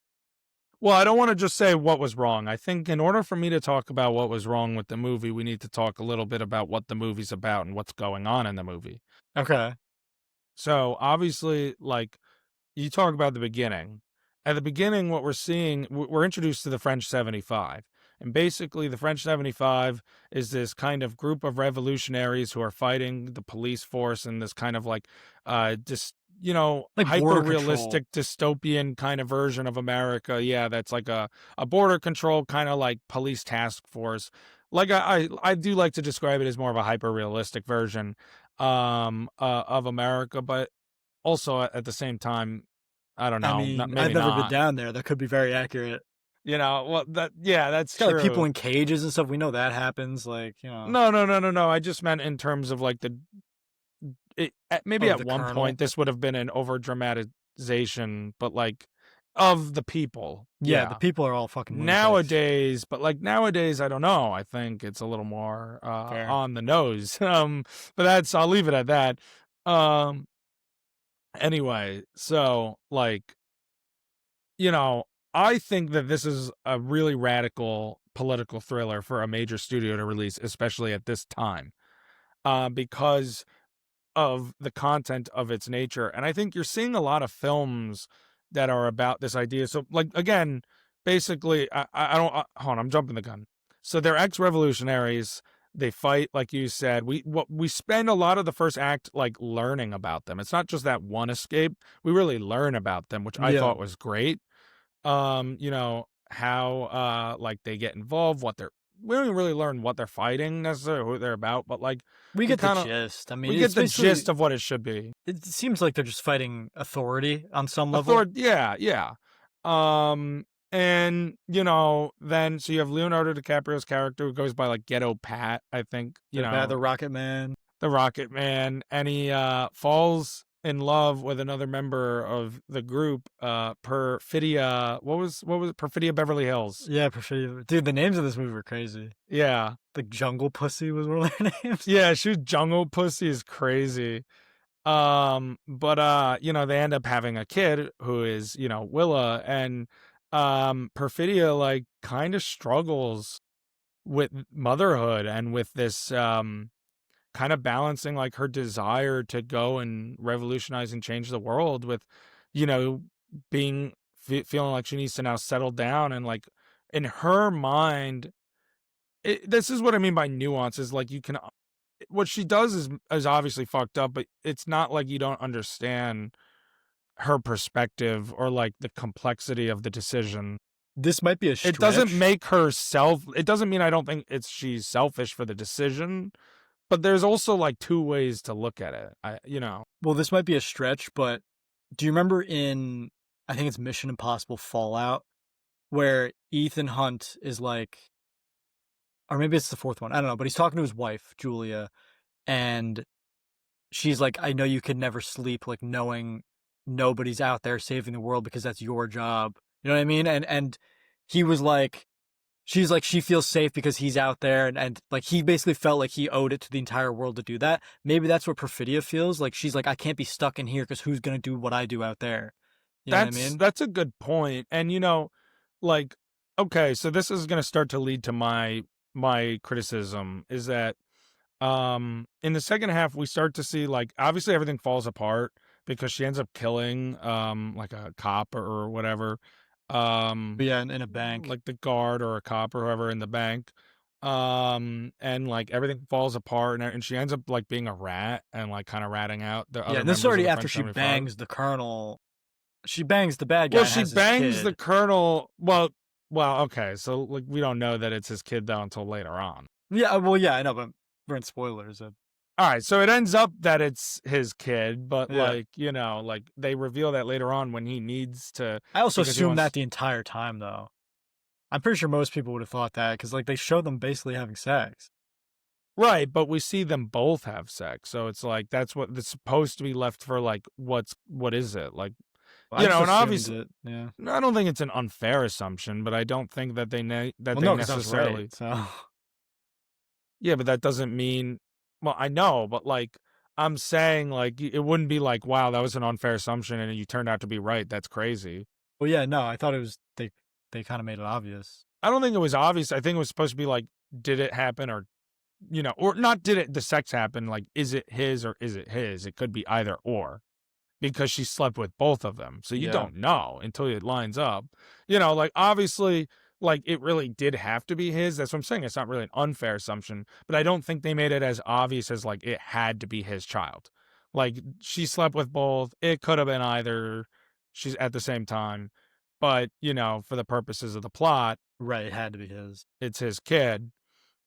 Well, I don't want to just say what was wrong. I think in order for me to talk about what was wrong with the movie, we need to talk a little bit about what the movie's about and what's going on in the movie. Okay. So obviously, like, you talk about the beginning. At the beginning, what we're seeing, we're introduced to the French 75. And basically, the French 75 is this kind of group of revolutionaries who are fighting the police force in this kind of like, just, Like hyper border control. realistic dystopian kind of version of America. Yeah, that's like a border control kind of like police task force. Like, I do like to describe it as more of a hyper realistic version of America, but also at the same time, I don't I know, not mean, I've maybe never been not. down there. That could be very accurate. Well, yeah, It's that's got like people true. in cages and stuff. We know that happens. No, no, no, no, no. I just meant in terms of like maybe Oh, at the one colonel. point this would have been an over dramatization, but like of the people. Yeah, the Yeah. people are all fucking lunatics. Nowadays, but like nowadays, I don't know. I think it's a little more Fair. on the nose. But I'll leave it at that. Um, anyway, so like you know, I think that this is a really radical political thriller for a major studio to release, especially at this time, because of the content of its nature. And I think you're seeing a lot of films that are about this idea. So, like, again, basically, I don't, hold on, I'm jumping the gun. So they're ex-revolutionaries. They fight, like you said. We spend a lot of the first act like learning about them. It's not just that one escape. We really learn about them, which I Yeah. thought was great. How like they get involved, we don't even really learn what they're fighting necessarily, who they're about, but like We we get the kind of gist. I mean, we it's get the gist basically, of what it should be. it seems like they're just fighting authority on some level. Yeah, yeah. Um, and then so you have Leonardo DiCaprio's character who goes by like Ghetto Pat, I think, The Rocket Man. the Rocket Man, and he falls in love with another member of the group, Perfidia. What was it? Perfidia Beverly Hills. Yeah, dude, the names of this movie were crazy. Yeah. The Jungle Pussy was one of their names. Yeah, she was Jungle Pussy is crazy. But they end up having a kid who is, Willa, and Perfidia like kind of struggles with motherhood and with this kind of balancing like her desire to go and revolutionize and change the world with, you know, feeling like she needs to now settle down, and like in her mind, this is what I mean by nuances. Like you can, what she does is obviously fucked up, but it's not like you don't understand her perspective or like the complexity of the decision. This might be a It doesn't stretch. make her it doesn't mean I don't think she's selfish for the decision, but there's also like two ways to look at it. Well, this might be a stretch, but do you remember in, I think it's Mission Impossible Fallout, where Ethan Hunt is like, or maybe it's the fourth one, I don't know, but he's talking to his wife, Julia, and she's like, I know you could never sleep, like knowing nobody's out there saving the world because that's your job. You know what I mean? And he was like, she's like, she feels safe because he's out there, and like he basically felt like he owed it to the entire world to do that. Maybe that's what Perfidia feels like. She's like, I can't be stuck in here because who's gonna do what I do out there? You know what I mean? that's a good point. And like, okay, so this is going to start to lead to my criticism is that in the second half we start to see like obviously everything falls apart because she ends up killing like a cop or whatever, But yeah, in a bank. like the guard or a cop or whoever in the bank, and like everything falls apart, and she ends up like being a rat and like kind of ratting out the Yeah, other and this is members of already the after French she 75. bangs the colonel. She bangs the bad guy Well, and she has his bangs the kid. colonel. Well, okay, so like we don't know that it's his kid though until later on. Yeah, well, yeah, I know, but we're in spoilers. All right, so it ends up that it's his kid, but Yeah. like like they reveal that later on when he needs to, I also because he assumed wants. that the entire time, though. I'm pretty sure most people would have thought that because like they showed them basically having sex. Right, but we see them both have sex, so it's like that's what it's supposed to be left for. Like, what is it like? I just And assumed obviously, it. Yeah. I don't think it's an unfair assumption, but I don't think that that Well, they no, because I was right. necessarily. So Yeah, but that doesn't mean. Well, I know, but like I'm saying, like it wouldn't be like, wow, that was an unfair assumption, and you turned out to be right. That's crazy. well, yeah, no, I thought it was they kind of made it obvious. I don't think it was obvious. I think it was supposed to be like, did it happen or or not? Did it the sex happen? Like, is it his or is it his? It could be either or. Because she slept with both of them. So you Yeah. don't know until it lines up. Like obviously, like it really did have to be his. That's what I'm saying. It's not really an unfair assumption, but I don't think they made it as obvious as like it had to be his child. Like she slept with both. It could have been either she's at the same time. But, for the purposes of the plot, Right, it had to be his. it's his kid.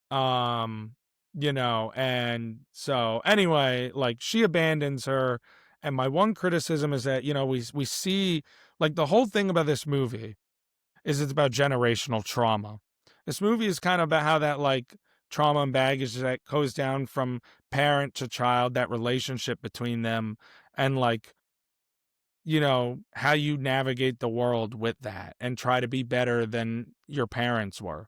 Um, and so anyway, like she abandons her. And my one criticism is that, we see like the whole thing about this movie is it's about generational trauma. This movie is kind of about how that like trauma and baggage that goes down from parent to child, that relationship between them, and like, how you navigate the world with that and try to be better than your parents were.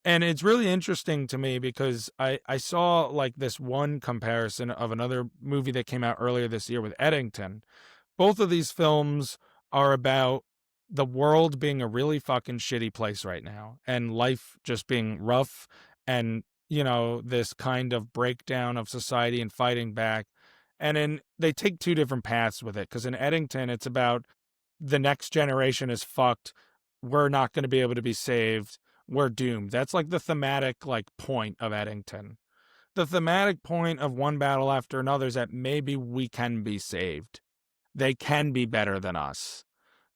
And it's really interesting to me because I saw like this one comparison of another movie that came out earlier this year with Eddington. Both of these films are about the world being a really fucking shitty place right now and life just being rough and, this kind of breakdown of society and fighting back. And then they take two different paths with it because in Eddington, it's about the next generation is fucked. We're not going to be able to be saved. We're doomed. That's like the thematic like point of Eddington. The thematic point of One Battle After Another is that maybe we can be saved. They can be better than us.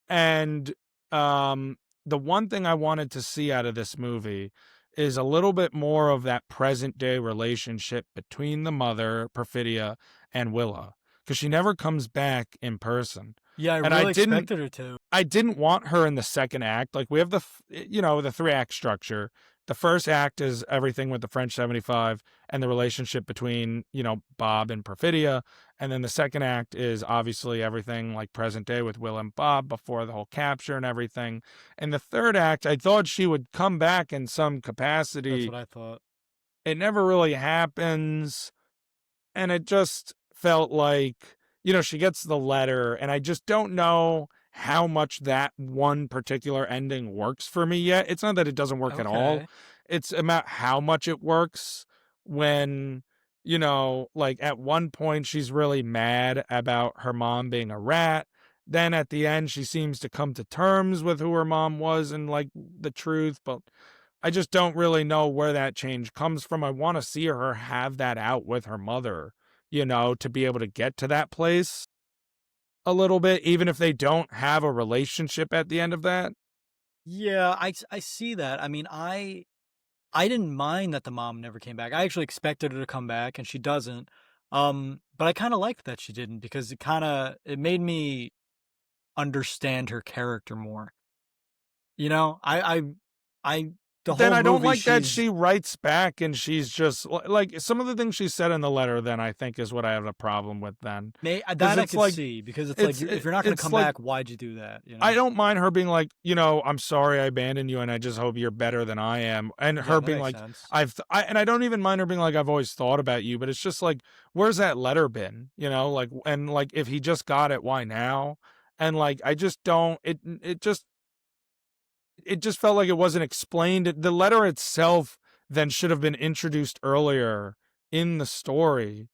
And the one thing I wanted to see out of this movie is a little bit more of that present day relationship between the mother, Perfidia, and Willa. Because she never comes back in person. Yeah, I And I really didn't expected her to. I didn't want her in the second act. Like we have the 3-act structure. The first act is everything with the French 75 and the relationship between, Bob and Perfidia. And then the second act is obviously everything like present day with Will and Bob before the whole capture and everything. And the third act, I thought she would come back in some That's capacity. what I thought. It never really happens. And it just felt like, she gets the letter, and I just don't know how much that one particular ending works for me yet. It's not that it doesn't work at all. Okay. It's about how much it works when, like at one point she's really mad about her mom being a rat. Then at the end, she seems to come to terms with who her mom was and like the truth, but I just don't really know where that change comes from. I want to see her have that out with her mother, to be able to get to that place a little bit, even if they don't have a relationship at the end of that. Yeah, I see that. I mean, I didn't mind that the mom never came back. I actually expected her to come back, and she doesn't. But I kind of liked that she didn't because it made me understand her character more. You know, I the But then whole I don't movie like that she's she writes back and she's just like some of the things she said in the letter, then I think is what I have a problem with then. Because that I it's could like, see because it's like if you're not going to it's come like, back, why'd you do that? You I know? don't mind her being like, I'm sorry I abandoned you and I just hope you're better than I am. And Yeah, her that being makes like, sense. and I don't even mind her being like, I've always thought about you, but it's just like, where's that letter been? Like, and like, if he just got it, why now? And like, I just don't, it just felt like it wasn't explained. The letter itself then should have been introduced earlier in the story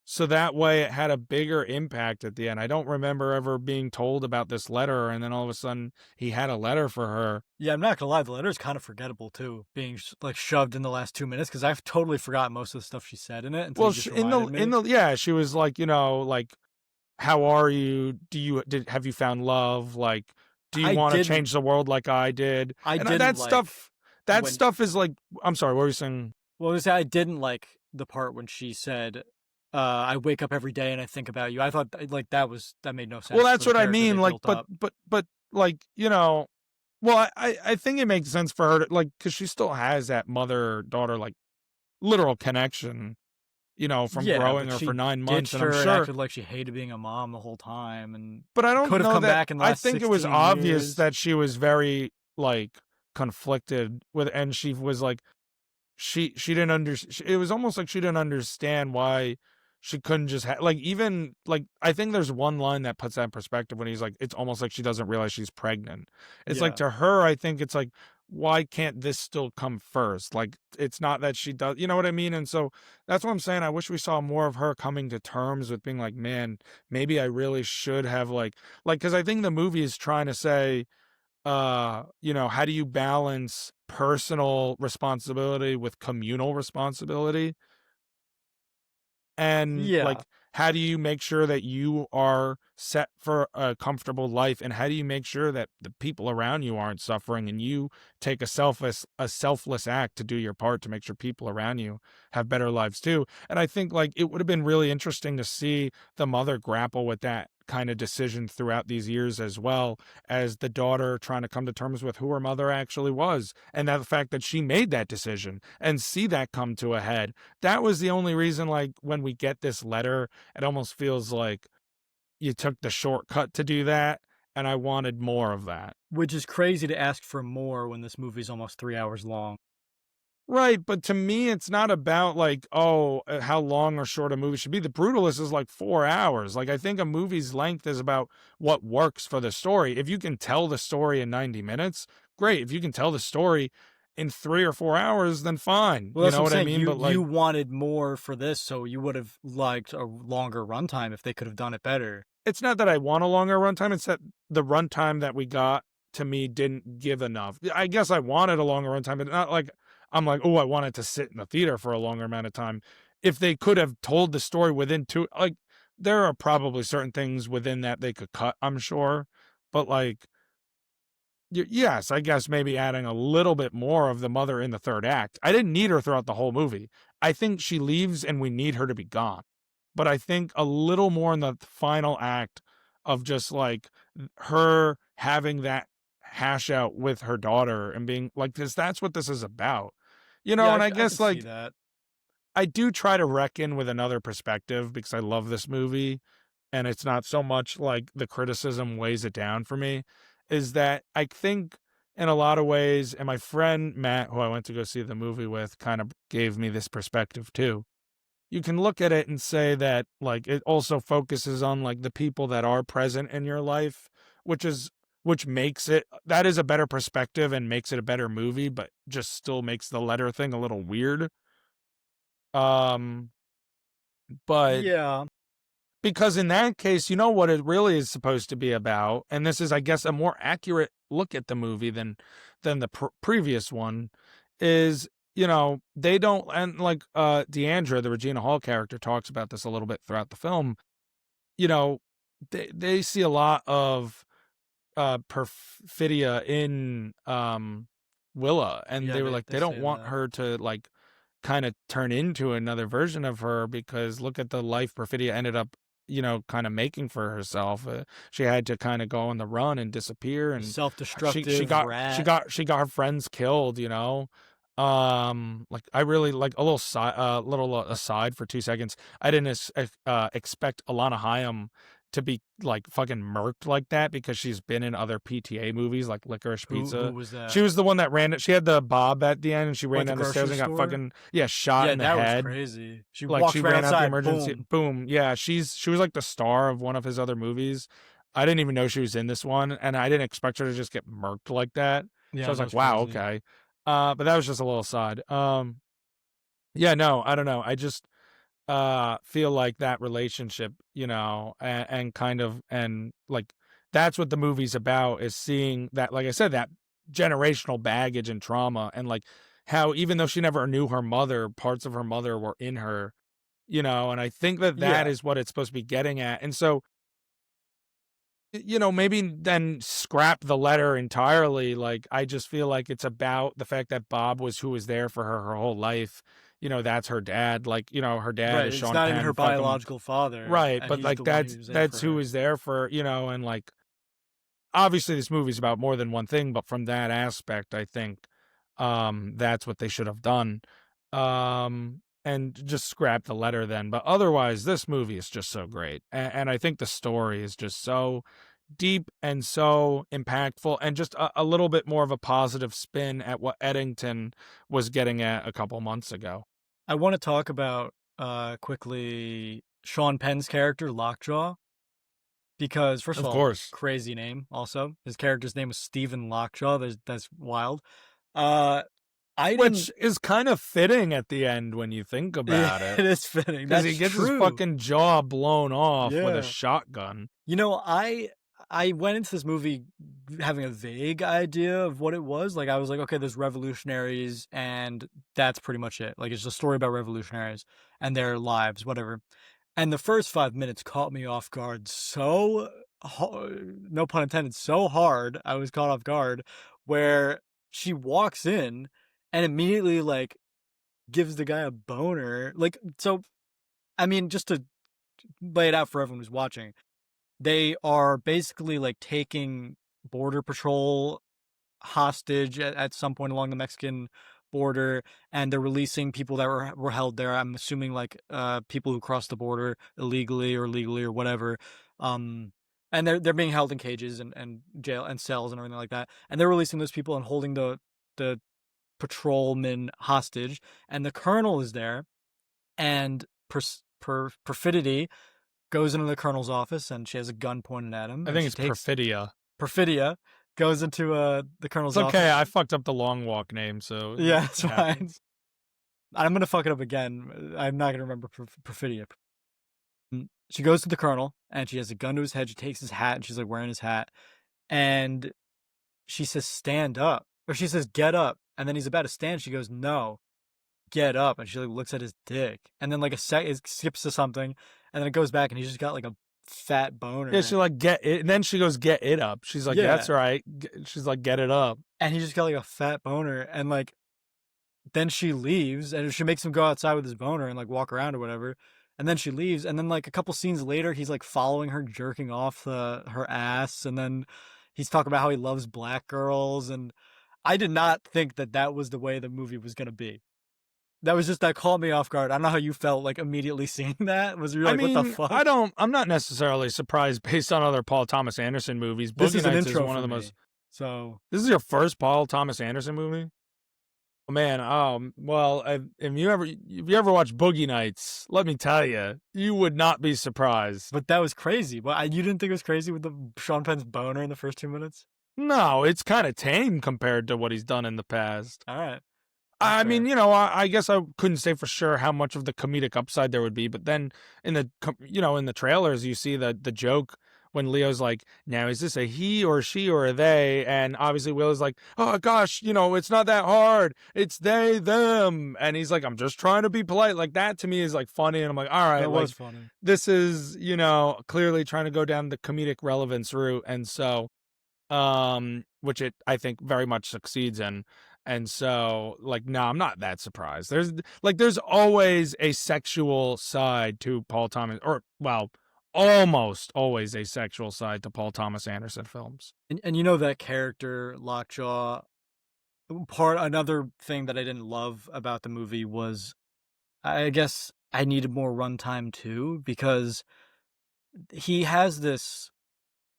so that way it had a bigger impact at the end. I don't remember ever being told about this letter, and then all of a sudden he had a letter for her. Yeah, I'm not gonna lie, the letter's kind of forgettable too, being like shoved in the last 2 minutes because I've totally forgot most of the stuff she said in it until Well, you just reminded me. yeah, she was like, like, how are you? Have you found love? Like, do you I want to didn't, change the world like I did? I And didn't like that when. stuff is like, I'm sorry, what were you saying? Well, I didn't like the part when she said, "I wake up every day and I think about you." I thought like that made no Well, sense that's for the what I character mean. they Like, built up. but like, Well, I think it makes sense for her to, like, because she still has that mother-daughter, like, literal connection, from Yeah, growing but her for she 9 months, ditched and I'm her and sure, acted like she hated being a mom the whole time, and but I don't could have know come that. back in the I last think it was 16 obvious years. that she was very, like, conflicted with, and she was, like, she didn't under it was almost like she didn't understand why she couldn't just like, even, like, I think there's one line that puts that in perspective when he's like, it's almost like she doesn't realize she's pregnant. It's like, Yeah. to her, I think it's like, why can't this still come first? Like, it's not that she does, you know what I mean? And so that's what I'm saying. I wish we saw more of her coming to terms with being like, man, maybe I really should have, like, because I think the movie is trying to say, how do you balance personal responsibility with communal responsibility? And, Yeah. like, how do you make sure that you are set for a comfortable life, and how do you make sure that the people around you aren't suffering, and you take a selfless act to do your part to make sure people around you have better lives too? And I think, like, it would have been really interesting to see the mother grapple with that kind of decision throughout these years, as well as the daughter trying to come to terms with who her mother actually was, and that the fact that she made that decision, and see that come to a head. That was the only reason, like, when we get this letter, it almost feels like you took the shortcut to do that, and I wanted more of that. Which is crazy to ask for more when this movie's almost 3 hours long. Right, but to me, it's not about, like, oh, how long or short a movie should be. The Brutalist is like 4 hours. Like, I think a movie's length is about what works for the story. If you can tell the story in 90 minutes, great. If you can tell the story in 3 or 4 hours, then fine. Well, You that's what know I'm what I saying. mean? You But, like, you wanted more for this, so you would have liked a longer runtime if they could have done it better. it's not that I want a longer runtime, it's that the runtime that we got, to me, didn't give enough. I guess I wanted a longer runtime, but not like I'm like, "Oh, I wanted to sit in the theater for a longer amount of time." If they could have told the story within 2, like, there are probably certain things within that they could cut, I'm sure, but, like, yes, I guess maybe adding a little bit more of the mother in the 3rd act. I didn't need her throughout the whole movie. I think she leaves and we need her to be gone. But I think a little more in the final act of just, like, her having that hash out with her daughter and being like, 'cause that's what this is about. Yeah, And I I guess, could see like, that. I do try to reckon with another perspective because I love this movie, and it's not so much like the criticism weighs it down for me, is that I think in a lot of ways, and my friend Matt, who I went to go see the movie with, kind of gave me this perspective too. You can look at it and say that, like, it also focuses on, like, the people that are present in your life, which makes it, that is a better perspective and makes it a better movie, but just still makes the letter thing a little weird. Um, but Yeah. because in that case, you know what it really is supposed to be about, and this is, I guess, a more accurate look at the movie than the previous one, is, they don't, and, like, Deandra, the Regina Hall character, talks about this a little bit throughout the film. You know, they see a lot of perfidia in Willa, and Yeah, they were like, they they don't say want that. her to, like, kind of turn into another version of her, because look at the life Perfidia ended up, kind of making for herself. She had to kind of go on the run and disappear, A and she self-destructive got she rat. got she got her friends killed. Like, I really, like, a little aside for 2 seconds. I didn't expect Alana Hayam to be, like, fucking murked like that, because she's been in other PTA movies like Licorice Who Pizza. was She that? was the one that ran it. She had the bob at the end, and she ran Like the down the stairs grocery and got store? fucking, yeah, shot Yeah, in the that was head. crazy. She Like, she walks right ran out the outside, emergency, boom. boom. Yeah, she was like the star of one of his other movies. I didn't even know she was in this one, and I didn't expect her to just get murked like that. So I Yeah, was that like, was wow, crazy. okay. But that was just a little side. Yeah, no, I don't know. I just feel like that relationship, and kind of, and, like, that's what the movie's about, is seeing that, like I said, that generational baggage and trauma, and, like, how even though she never knew her mother, parts of her mother were in her, and I think that that Yeah. is what it's supposed to be getting at. And so, maybe then scrap the letter entirely. Like, I just feel like it's about the fact that Bob was who was there for her whole life. That's her dad. Like, her dad Right, is it's Sean not even her Penn, fucking biological father, right. and But, he's like, the one that's who's there that's for who her. was there for, and, like, obviously this movie's about more than one thing, but from that aspect, I think that's what they should have done. And just scrap the letter then. But otherwise, this movie is just so great. And I think the story is just so deep and so impactful and just a little bit more of a positive spin at what Eddington was getting at a couple months ago. I want to talk about quickly Sean Penn's character Lockjaw because first of Of all, course. crazy name. Also, his character's name was Stephen Lockjaw. That's wild. Uh, I Which didn't. is kind of fitting at the end when you think Yeah, about it. it is fitting. Because That's he gets his true. fucking jaw blown off with a Yeah. shotgun. You know, I went into this movie having a vague idea of what it was. Like I was like, okay, there's revolutionaries and that's pretty much it. Like it's a story about revolutionaries and their lives, whatever. And the first 5 minutes caught me off guard so no pun intended, so hard. I was caught off guard where she walks in and immediately like gives the guy a boner. Like so I mean just to lay it out for everyone who's watching, they are basically, like, taking border patrol hostage at some point along the Mexican border, and they're releasing people that were held there. I'm assuming, like, people who crossed the border illegally or legally or whatever, um, and they're being held in cages and jail and cells and everything like that, and they're releasing those people and holding the patrolman hostage, and the colonel is there, and Perfidy goes into the colonel's office and she has a gun pointed at him I and think she it's takes Perfidia. Perfidia goes into the It's colonel's okay. I office. fucked up the long walk name, so Yeah, it it's fine. happens. I'm gonna fuck it up again. I'm not gonna remember Perfidia. She goes to the colonel and she has a gun to his head. She takes his hat and she's like wearing his hat and she says stand up or she says get up and then he's about to stand. She goes no, get up and she like looks at his dick and then like it skips to something and then it goes back and he's just got like a fat Yeah, boner. she like get it, and then she goes get it up. She's like, Yeah, "That's right." She's like, "Get it up." and he just got like a fat boner and like then she leaves and she makes him go outside with his boner and like walk around or whatever. And then she leaves. And then like a couple scenes later, he's like following her, jerking off her ass. And then he's talking about how he loves black girls. And I did not think that that was the way the movie was going to be. That was just that caught me off guard. I don't know how you felt like immediately seeing that. Was you I like, what the mean, fuck? I'm not necessarily surprised based on other Paul Thomas Anderson movies. This Boogie is an Nights is intro one of for the most. me. So, This is your first Paul Thomas Anderson movie? Oh, man, well, if you ever watch Boogie Nights, let me tell you, you would not be surprised. but that was crazy. You didn't think it was crazy with the Sean Penn's boner in the first 2 minutes? No, it's kind of tame compared to what he's done in the past. All right. That's I fair. mean, I guess I couldn't say for sure how much of the comedic upside there would be, but then in the trailers, you see the joke when Leo's like, "Now is this a he or a she or a they?" And obviously Will's like, "Oh gosh, it's not that hard. It's they them." And he's like, "I'm just trying to be polite." Like that to me is like funny, and I'm like, "All right, That like was funny. this is clearly trying to go down the comedic relevance route," and so which it I think very much succeeds in. And so like no, I'm not that surprised. There's always a sexual side to Paul Thomas, or well, almost always a sexual side to Paul Thomas Anderson films. And you know that character Lockjaw. Part another thing that I didn't love about the movie was I guess I needed more runtime too because he has this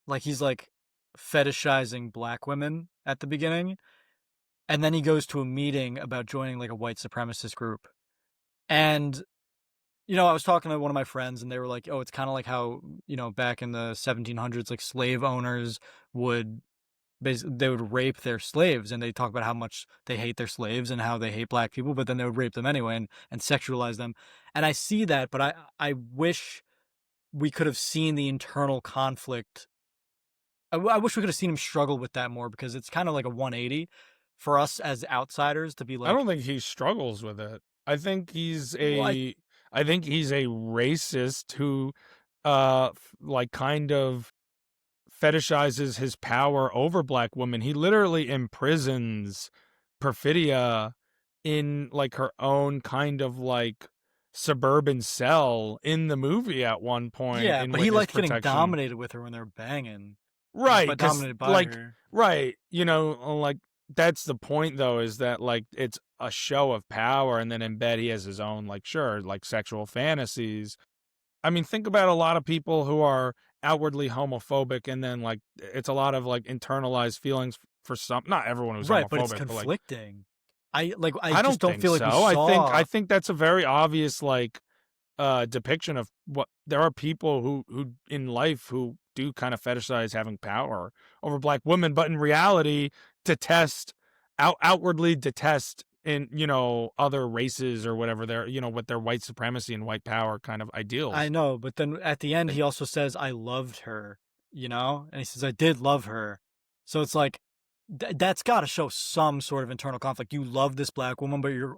like he's like fetishizing black women at the beginning, and then he goes to a meeting about joining like a white supremacist group. And I was talking to one of my friends and they were like, "Oh, it's kind of like how, back in the 1700s like slave owners would they would rape their slaves and they talk about how much they hate their slaves and how they hate black people, but then they would rape them anyway and sexualize them." And I see that, but I wish we could have seen the internal conflict. I wish we could have seen him struggle with that more because it's kind of like a 180 for us as outsiders to be I don't like, think he struggles with it. I think he's well, a I think he's a racist who like kind of fetishizes his power over black women. He literally imprisons Perfidia in like her own kind of like suburban cell in the movie at one point yeah, in but he witness liked getting protection. dominated with her when they're banging. Right, but because dominated by like, her. right, you know, like that's the point though, is that like it's a show of power, and then in bed he has his own like sure like sexual fantasies. I mean, think about a lot of people who are outwardly homophobic, and then like it's a lot of like internalized feelings for some. Not everyone who's Right, but it's homophobic, but like conflicting. I I just don't don't think feel like we so. I saw. think that's a very obvious like depiction of what there are people who in life who do kind of fetishize having power over black women, but in reality detest outwardly detest in other races or whatever they're with their white supremacy and white power kind of I ideals. know, but then at the end And he also says, "I loved her," and he says, "I did love her." So it's like that's got to show some sort of internal conflict. You love this black woman, but you're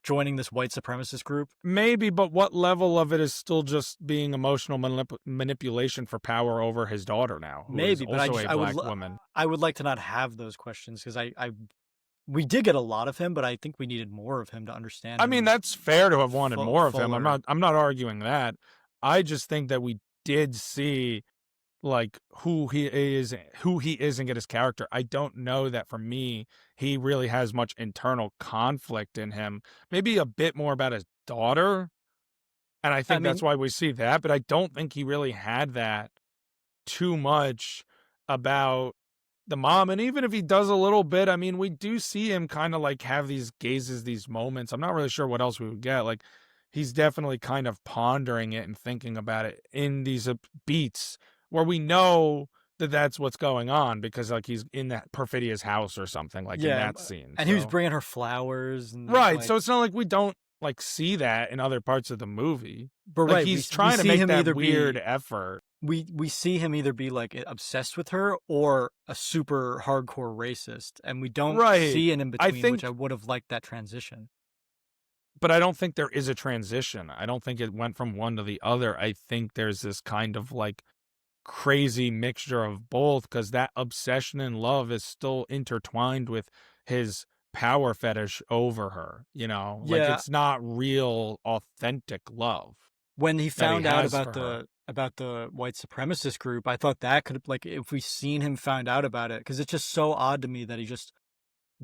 joining this white supremacist group. maybe, but what level of it is still just being emotional manipulation for power over his daughter now, who is Maybe, but also a black woman? I would like to not have those questions because I we did get a lot of him, but I think we needed more of him to understand I mean, him that's fair to have wanted more of him. fuller. I'm not arguing that. I just think that we did see like who he is and get his character. I don't know that for me he really has much internal conflict in him. Maybe a bit more about his daughter, and I I think that's mean, why we see that, but I don't think he really had that too much about the mom. And even if he does a little bit, I mean, we do see him kind of like have these gazes, these moments. I'm not really sure what else we would get. Like, he's definitely kind of pondering it and thinking about it in these beats where we know that that's what's going on because, like, he's in that perfidious house or something, like in yeah, that scene. and he was So, bringing her flowers and right. like, So it's not like we don't like see that in other parts of the movie. but Like, right, he's we trying to see make him that either weird be effort. we see him either be like obsessed with her or a super hardcore racist, and we don't Right. see an in I between, which I think would have liked that transition. But I don't think there is a transition. I don't think it went from one to the other. I think there's this kind of like crazy mixture of both because that obsession and love is still intertwined with his power fetish over her, Like Yeah, it's not real authentic love when he that he found out has for her. about the white supremacist group, I thought that could like if we seen him found out about it, because it's just so odd to me that he just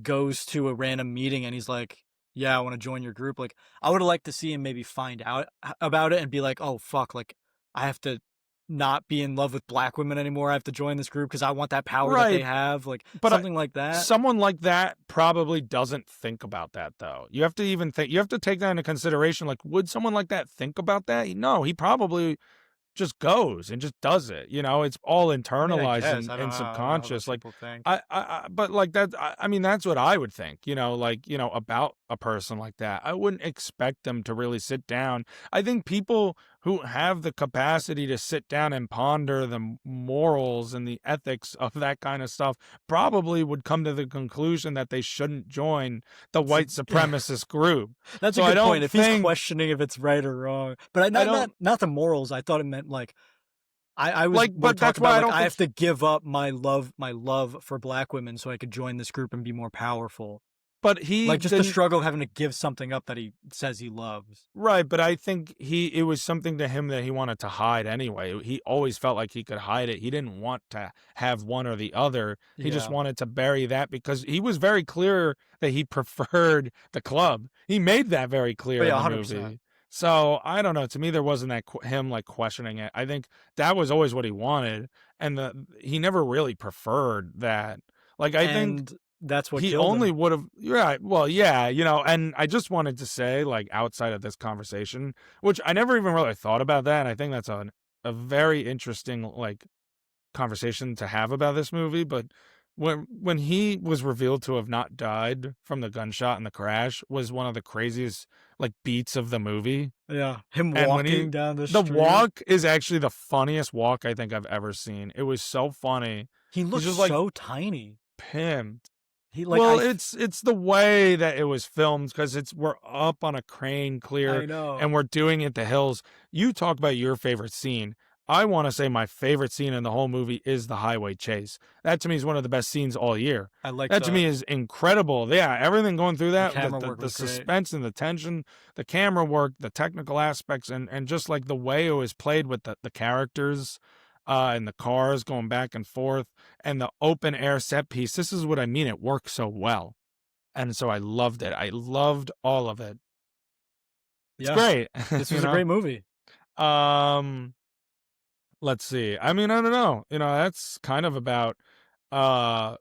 goes to a random meeting and he's like, "Yeah, I want to join your group." Like, I would have liked to see him maybe find out about it and be like, "Oh fuck, like I have to not be in love with black women anymore. I have to join this group because I want that power that Right. they have." Like But something like that. someone like that probably doesn't think about that though. You have to even think, you have to take that into consideration. Like, would someone like that think about that? No, he probably just goes and just does it. It's all I mean, I internalized guess and I don't know how subconscious. those Like, people think. but like that. I mean, that's what I would think. Like about a person like that. I wouldn't expect them to really sit down. I think people who have the capacity to sit down and ponder the morals and the ethics of that kind of stuff probably would come to the conclusion that they shouldn't join the It's white supremacist group. that's a So I good point. don't If he's think questioning if it's right or wrong, but I don't not the morals. I thought it meant like I was like, more but that's talking why about I like don't I think have to give up my love for black women so I could join this group and be more powerful. but he Like just the didn't. struggle of having to give something up that he says he loves. Right, but I think it was something to him that he wanted to hide anyway. He always felt like he could hide it. He didn't want to have one or the other. He just Yeah. wanted to bury that because he was very clear that he preferred the club. He made that very But clear yeah, in the 100%. movie. So, I don't know, to me there wasn't that him like questioning it. I think that was always what he wanted, and he never really preferred that. Like I think And that's what he killed only him. would have, right. Well, yeah, and I just wanted to say, like, outside of this conversation, which I never even really thought about that, and I think that's a very interesting, like, conversation to have about this movie. But when he was revealed to have not died from the gunshot and the crash was one of the craziest, like, beats of the movie. Yeah. Him And when walking down the the street. walk is actually the funniest walk I think I've ever seen. It was so funny. He He's looks just like so tiny. pimped. He like Well, it's the way that it was filmed because we're up on a crane clear I know. and we're doing it the hills. You talk about your favorite scene. I want to say my favorite scene in the whole movie is the highway chase. That to me is one of the best scenes all year. I like That to me is incredible. Yeah, everything going through the that, camera work the was great. suspense and the tension, the camera work, the technical aspects, and just like the way it was played with the characters. and the cars going back and forth, and the open air set piece. This is what I mean. It works so well. And so I loved it. I loved all of it. It's Yeah, great, this you was a know? great movie. Um, let's see. I mean, I don't know. That's kind of about uh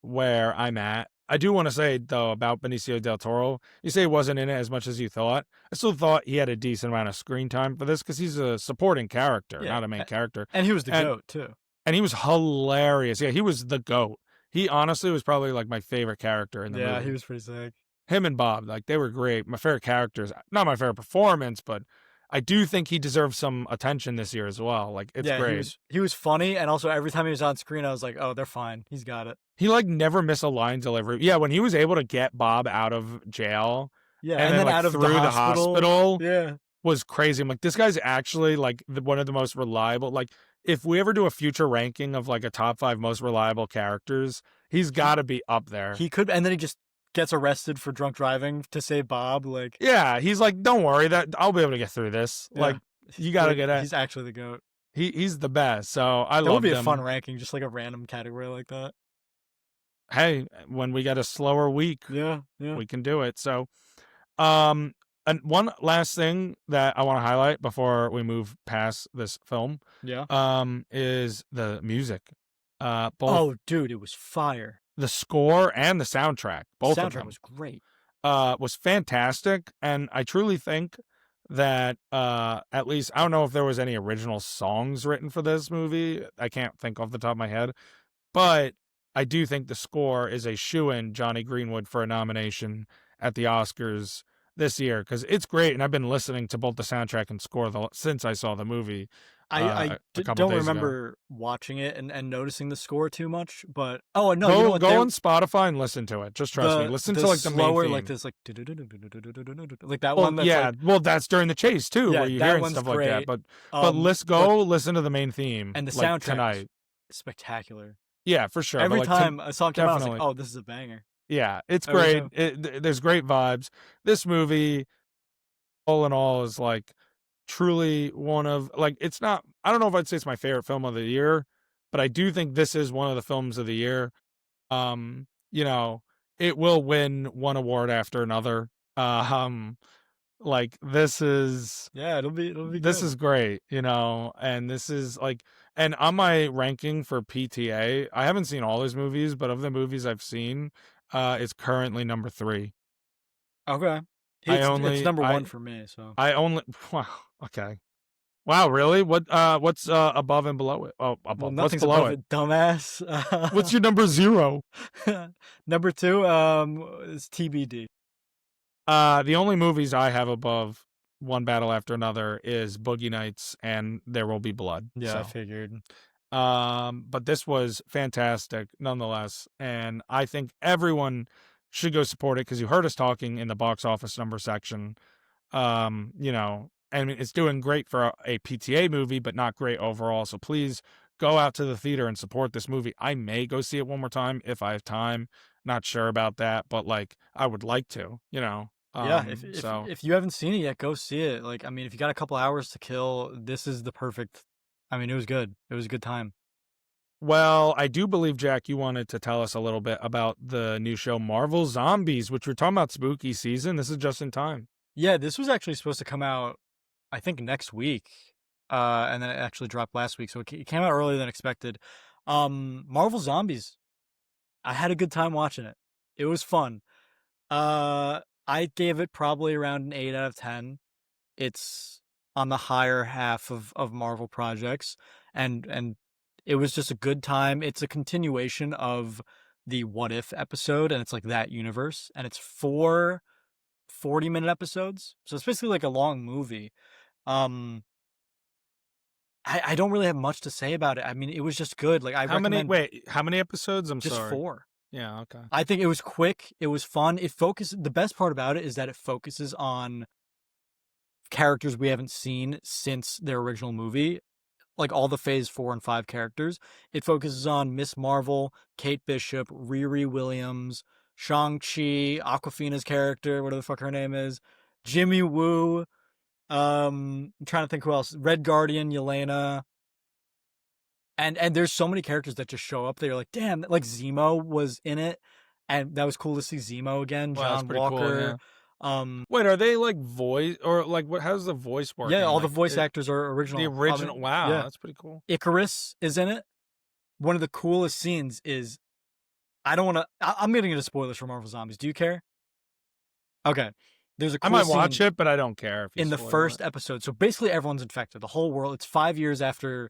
where I'm at. I do want to say though about Benicio del Toro. You say he wasn't in it as much as you thought. I still thought he had a decent amount of screen time for this because he's a supporting character, Yeah, not a main character. and he was the And goat too. and he was hilarious. Yeah, he was the GOAT. He honestly was probably like my favorite character in the Yeah, he movie. was pretty sick. Him and Bob, like they were great. My favorite characters, not my favorite performance, but I do think he deserves some attention this year as well. Like it's Yeah, great. he was funny, and also every time he was on screen, I was like, oh, they're fine. He's got it. He like never missed a line delivery. Yeah, when he was able to get Bob out of jail Yeah, and and then then like out of the through the hospital. hospital Yeah, was crazy. I'm like, this guy's actually like one of the most reliable. Like, if we ever do a future ranking of like a top 5 most reliable characters, he's he got to be up there. he could, and then he just gets arrested for drunk driving to save Bob. Like, Yeah, he's like, don't worry, that I'll be able to get through this. yeah, Like, you got to like get it. he's actually the goat. He's the best. So I That would loved be a fun him. ranking, just like a random category like that. Hey, when we get a slower week, Yeah, yeah, we can do it. So, um, and one last thing that I want to highlight before we move past this film, yeah. is the music. Both Oh, dude, it was fire. the score and the soundtrack, The both of soundtrack them, was great. was fantastic. And I truly think that, at least, I don't know if there was any original songs written for this movie. I can't think off the top of my head, but I do think the score is a shoo-in Johnny Greenwood for a nomination at the Oscars this year because it's great. And I've been listening to both the soundtrack and score since I saw the movie a couple Don't days ago. remember watching it and noticing the score too much, but oh no, you know Go what? go on Spotify and listen to it. Just trust me. Listen The to like the main slower, theme. like this, like like that Well, one that's yeah, like, well, that's during the chase too, yeah, where you're that hearing one's stuff like that. great. But let's But go listen to the main theme and the like soundtrack tonight. was spectacular. Yeah, for sure. But Every like time a song came out, I was like, definitely, oh, this is a banger. yeah, it's Every great. time. There's great vibes. This movie, all in all, is like truly one of like it's not. I don't know if I'd say it's my favorite film of the year, but I do think this is one of the films of the year. You know, it will win one award after another. Like Yeah, it'll be this good. is great, and this is like, and on my ranking for PTA, I haven't seen all his movies, but of the movies I've seen, it's currently number 3. Okay, I it's only, number one for me. So I only, wow, okay, wow, really? What's above and below it? Oh, well, above. What's nothing's below above it? it, dumbass. What's your number 0? Number two, is TBD. The only movies I have above One Battle After Another is Boogie Nights and There Will Be Blood. Yeah, I So, figured. but this was fantastic nonetheless, and I think everyone should go support it because you heard us talking in the box office number section. I mean, it's doing great for a PTA movie, but not great overall. So please go out to the theater and support this movie. I may go see it one more time if I have time. Not sure about that, but like I would like to, Yeah, So, if you haven't seen it yet, go see it. Like, I mean, if you got a couple hours to kill, this is the perfect. I mean, it was good. It was a good time. well, I do believe, Jack, you wanted to tell us a little bit about the new show Marvel Zombies, which we're talking about spooky season. This is just in time. Yeah, this was actually supposed to come out, I think, next week. And then it actually dropped last week, so it came out earlier than expected. Marvel Zombies. I had a good time watching it. It was fun. I gave it probably around an 8 out of 10. It's on the higher half of Marvel projects, and it was just a good time. It's a continuation of the What If episode, and it's like that universe, and it's 4 40-minute episodes, so it's basically like a long movie. Um, I don't really have much to say about it. I mean, it was just good. Like, I How many? recommend Wait, how many episodes? I'm just sorry. 4. Yeah, okay. I think it was quick. It was fun. The best part about it is that it focuses on characters we haven't seen since their original movie, like all the Phase 4 and 5 characters. It focuses on Miss Marvel, Kate Bishop, Riri Williams, Shang-Chi, Aquafina's character, whatever the fuck her name is, Jimmy Woo, I'm trying to think who else, Red Guardian, Yelena, And there's so many characters that just show up. They're like, damn, like Zemo was in it, and that was cool to see Zemo again. Well, that's John pretty cool. Walker. Yeah. Wait, are they like voice or like what? How's the voice Yeah, working? all the Like voice actors are the original. original. Wow, Yeah, that's pretty cool. Icarus is in it. One of the coolest scenes is I don't want to. I'm getting into spoilers for Marvel Zombies. Do you care? Okay, there's a I cool might watch scene it, but I don't care if you in the spoil it. first episode. So basically, everyone's infected. The whole world. It's 5 years after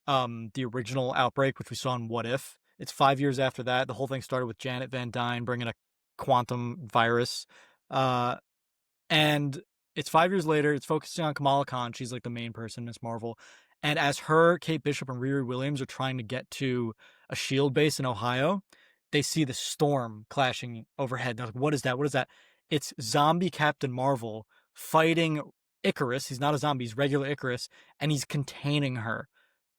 the original outbreak, which we saw in What If. It's 5 years after that. The whole thing started with Janet Van Dyne bringing a quantum virus. Uh, and it's 5 years later. It's focusing on Kamala Khan. She's like the main person in Miss Marvel. And as her, Kate Bishop, and Riri Williams are trying to get to a shield base in Ohio, they see the storm clashing overhead. They're like, what is that? What is that? It's zombie Captain Marvel fighting Icarus. He's not a zombie, he's regular Icarus, and he's containing her.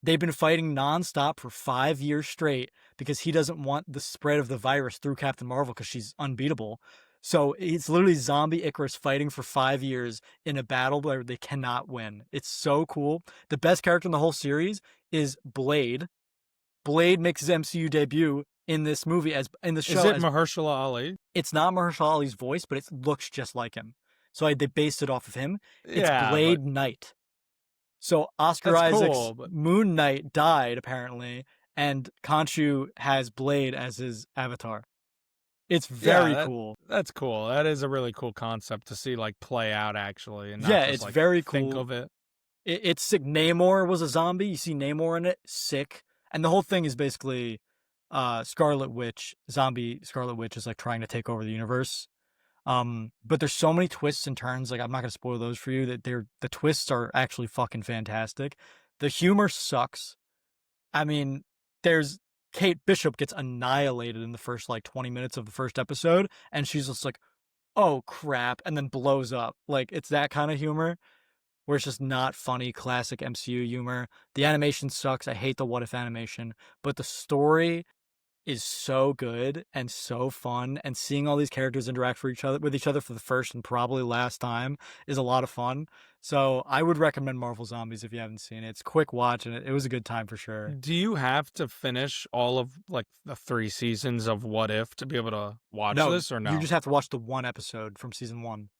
They've been fighting nonstop for 5 years straight because he doesn't want the spread of the virus through Captain Marvel because she's unbeatable. So it's literally zombie Icarus fighting for 5 years in a battle where they cannot win. It's so cool. The best character in the whole series is Blade. Blade makes his MCU debut in this movie as in the Is show it as Mahershala Ali? it's not Mahershala Ali's voice, but it looks just like him. So they based it off of him. It's Yeah, but Blade Knight. So Oscar that's Isaac's cool. But Moon Knight died apparently, and Khonshu has Blade as his avatar. It's yeah, very cool. that's cool. That is a really cool concept to see like play out actually, and not Yeah, just it's like very think cool. of it. It's sick. Namor was a zombie. You see Namor in it, sick. And the whole thing is basically Scarlet Witch, zombie Scarlet Witch is like trying to take over the universe. But there's so many twists and turns. Like I'm not gonna spoil those for you. That the twists are actually fucking fantastic. The humor sucks. I mean, there's Kate Bishop gets annihilated in the first like 20 minutes of the first episode, and she's just like, "Oh crap," and then blows up. Like it's that kind of humor where it's just not funny, classic MCU humor. The animation sucks. I hate the What If animation, but the story is so good and so fun, and seeing all these characters interact with each other for the first and probably last time is a lot of fun. So I would recommend Marvel Zombies if you haven't seen it. It's a quick watch and it was a good time for sure. Do you have to finish all of like the 3 seasons of What If to be able to watch No, this or you no? just have to watch the one episode from season one,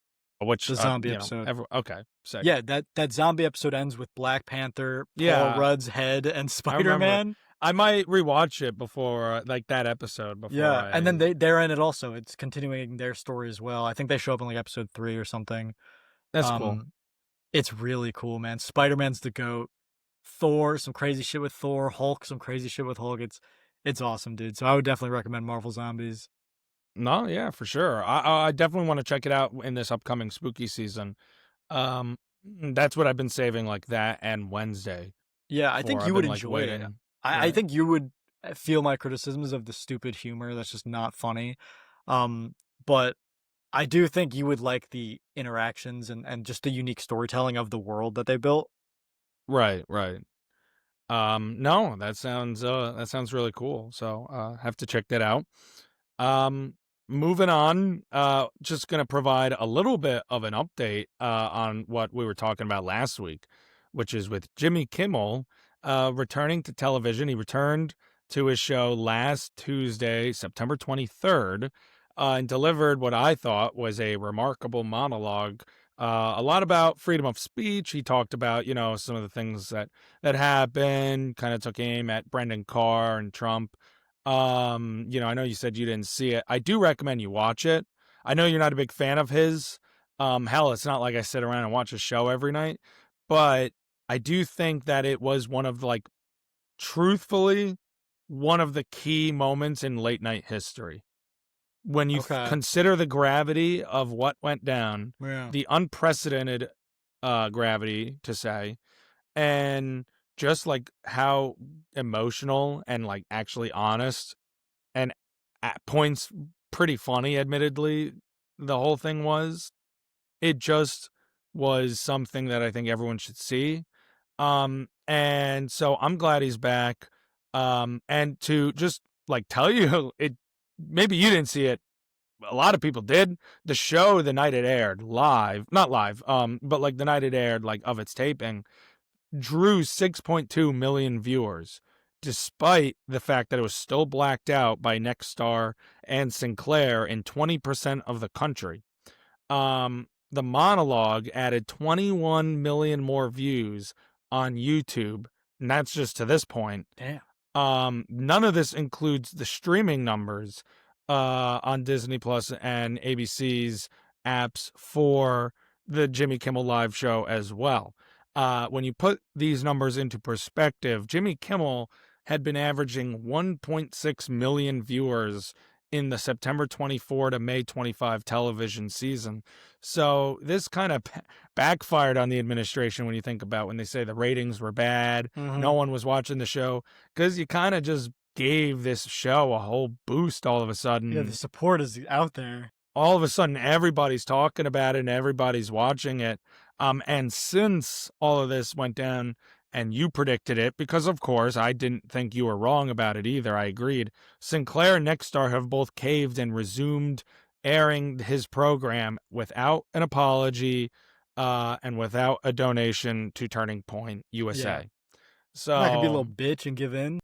Which the zombie episode. okay, sick. Yeah, that zombie episode ends with Black Panther, Paul Yeah, Rudd's head, and I remember. Spider-Man. I might rewatch it before like that episode before Yeah, and then I. they're in it also. It's continuing their story as well. I think they show up in like episode 3 or something. That's cool. Um, it's really cool, man. Spider-Man's the GOAT. Thor, some crazy shit with Thor. Hulk, some crazy shit with Hulk. It's awesome, dude. So I would definitely recommend Marvel Zombies. No, yeah, for sure. I definitely want to check it out in this upcoming spooky season. That's what I've been saving, like that and Wednesday Yeah, I for. think I've you would been like enjoy it. waiting. I Yeah. think you would feel my criticisms of the stupid humor that's just not funny. But I do think you would like the interactions and just the unique storytelling of the world that they built. Right, right. No, that sounds really cool. So have to check that out. Um, moving on, just gonna provide a little bit of an update on what we were talking about last week, which is with Jimmy Kimmel returning to television. He returned to his show last Tuesday, September 23rd, and delivered what I thought was a remarkable monologue. A lot about freedom of speech. He talked about, some of the things that happened, kind of took aim at Brendan Carr and Trump. I know you said you didn't see it. I do recommend you watch it. I know you're not a big fan of his. Hell, it's not like I sit around and watch a show every night, but I do think that it was truthfully, one of the key moments in late night history. When you Okay. consider the gravity of what went down, Yeah. the unprecedented gravity to say, and just like how emotional and like actually honest and at points pretty funny, admittedly, the whole thing was. It just was something that I think everyone should see. And so I'm glad he's back. And to just like tell you, it maybe you didn't see it. A lot of people did. The show, the night it aired live, not live, but like the night it aired, like of its taping, drew 6.2 million viewers despite the fact that it was still blacked out by Nexstar and Sinclair in 20% of the country. The monologue added 21 million more views on YouTube, and that's just to this point. Damn. None of this includes the streaming numbers on Disney Plus and ABC's apps for the Jimmy Kimmel Live show as well. When you put these numbers into perspective, Jimmy Kimmel had been averaging 1.6 million viewers in the September 24 to May 25 television season. So this kind of backfired on the administration when you think about when they say the ratings were bad, no one was watching the show, because you kind of just gave this show a whole boost all of a sudden. Yeah, the support is out there. All of a sudden, everybody's talking about it and everybody's watching it. And since all of this went down, and you predicted it, because of course I didn't think you were wrong about it either, I agreed, Sinclair and Nexstar have both caved and resumed airing his program without an apology and without a donation to Turning Point USA. Yeah. So I could be a little bitch and give in.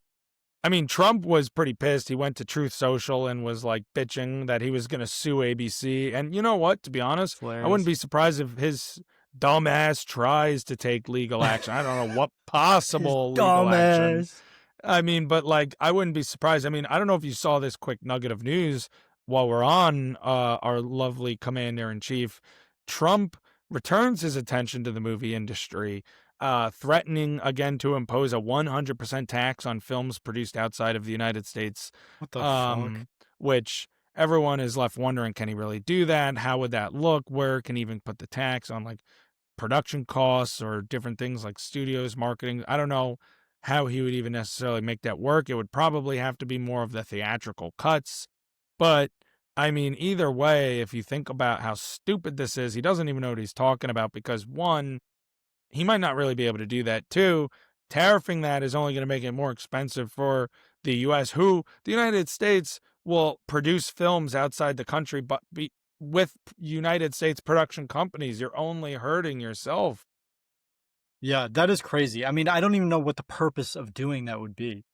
I mean, Trump was pretty pissed. He went to Truth Social and was like bitching that he was going to sue ABC. And you know what? To be honest, I wouldn't be surprised if his dumbass tries to take legal action. I don't know what possible legal action. I mean, but like, I wouldn't be surprised. I mean, I don't know if you saw this quick nugget of news while we're on our lovely commander in chief. Trump returns his attention to the movie industry, threatening again to impose a 100% tax on films produced outside of the United States. What the fuck? Which everyone is left wondering, can he really do that? How would that look? Where can he even put the tax on, like, production costs or different things like studios, marketing? I don't know how he would even necessarily make that work. It would probably have to be more of the theatrical cuts. But I mean, either way, if you think about how stupid this is, he doesn't even know what he's talking about, because one, he might not really be able to do that. Two, tariffing that is only going to make it more expensive for the U.S., who the United States will produce films outside the country, but with United States production companies. You're only hurting yourself. Yeah, that is crazy. I mean, I don't even know what the purpose of doing that would be.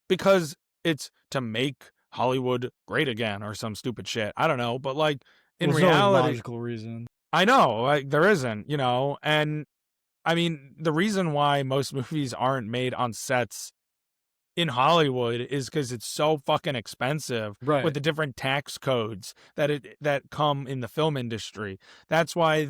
Because it's to make Hollywood great again or some stupid shit. I don't know. But like, in There's reality, no logical reason. I know, like, there isn't, you know, and I mean, the reason why most movies aren't made on sets in Hollywood is because it's so fucking expensive Right. with the different tax codes that come in the film industry. That's why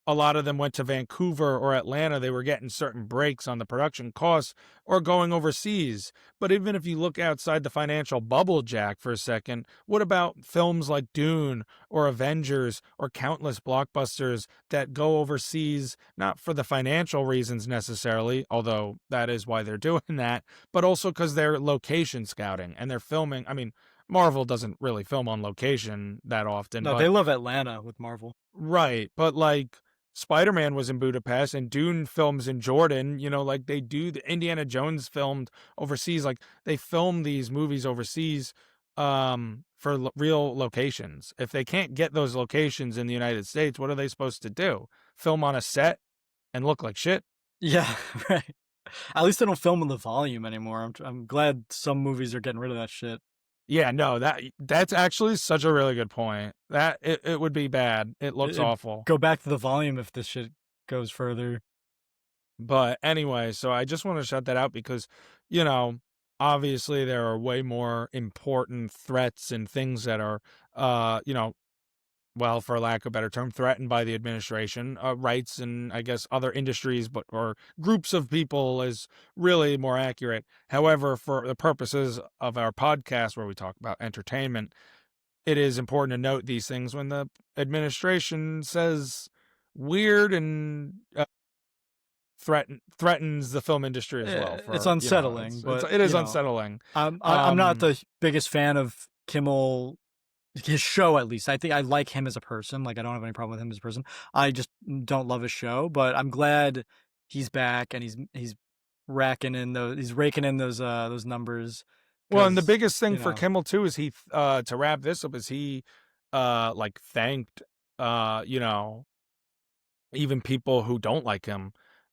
a lot of them went to Vancouver or Atlanta. They were getting certain breaks on the production costs or going overseas. But even if you look outside the financial bubble, Jack, for a second, what about films like Dune or Avengers or countless blockbusters that go overseas, not for the financial reasons necessarily, although that is why they're doing that, but also because they're location scouting and they're filming. I mean, Marvel doesn't really film on location that often. No, but they love Atlanta with Marvel. Right, but like, Spider-Man was in Budapest and Dune films in Jordan, you know, like they do. The Indiana Jones filmed overseas, like they film these movies overseas for real locations. If they can't get those locations in the United States, what are they supposed to do? Film on a set and look like shit? Yeah, right. At least they don't film in the volume anymore. I'm glad some movies are getting rid of that shit. Yeah, no, that's actually such a really good point. That it would be bad. It looks awful. Go back to the volume if this shit goes further. But anyway, so I just want to shut that out because, you know, obviously there are way more important threats and things that are, you know, well, for lack of a better term, threatened by the administration. Rights and I guess other industries, or groups of people is really more accurate. However, for the purposes of our podcast where we talk about entertainment, it is important to note these things when the administration says weird and threatens the film industry as well. It's unsettling, you know, but it is unsettling. I'm not the biggest fan of Kimmel, his show at least. I think I like him as a person. Like, I don't have any problem with him as a person. I just don't love his show, but I'm glad he's back and he's raking in those numbers. Well, and the biggest thing for Kimmel too is he to wrap this up is he like thanked you know, even people who don't like him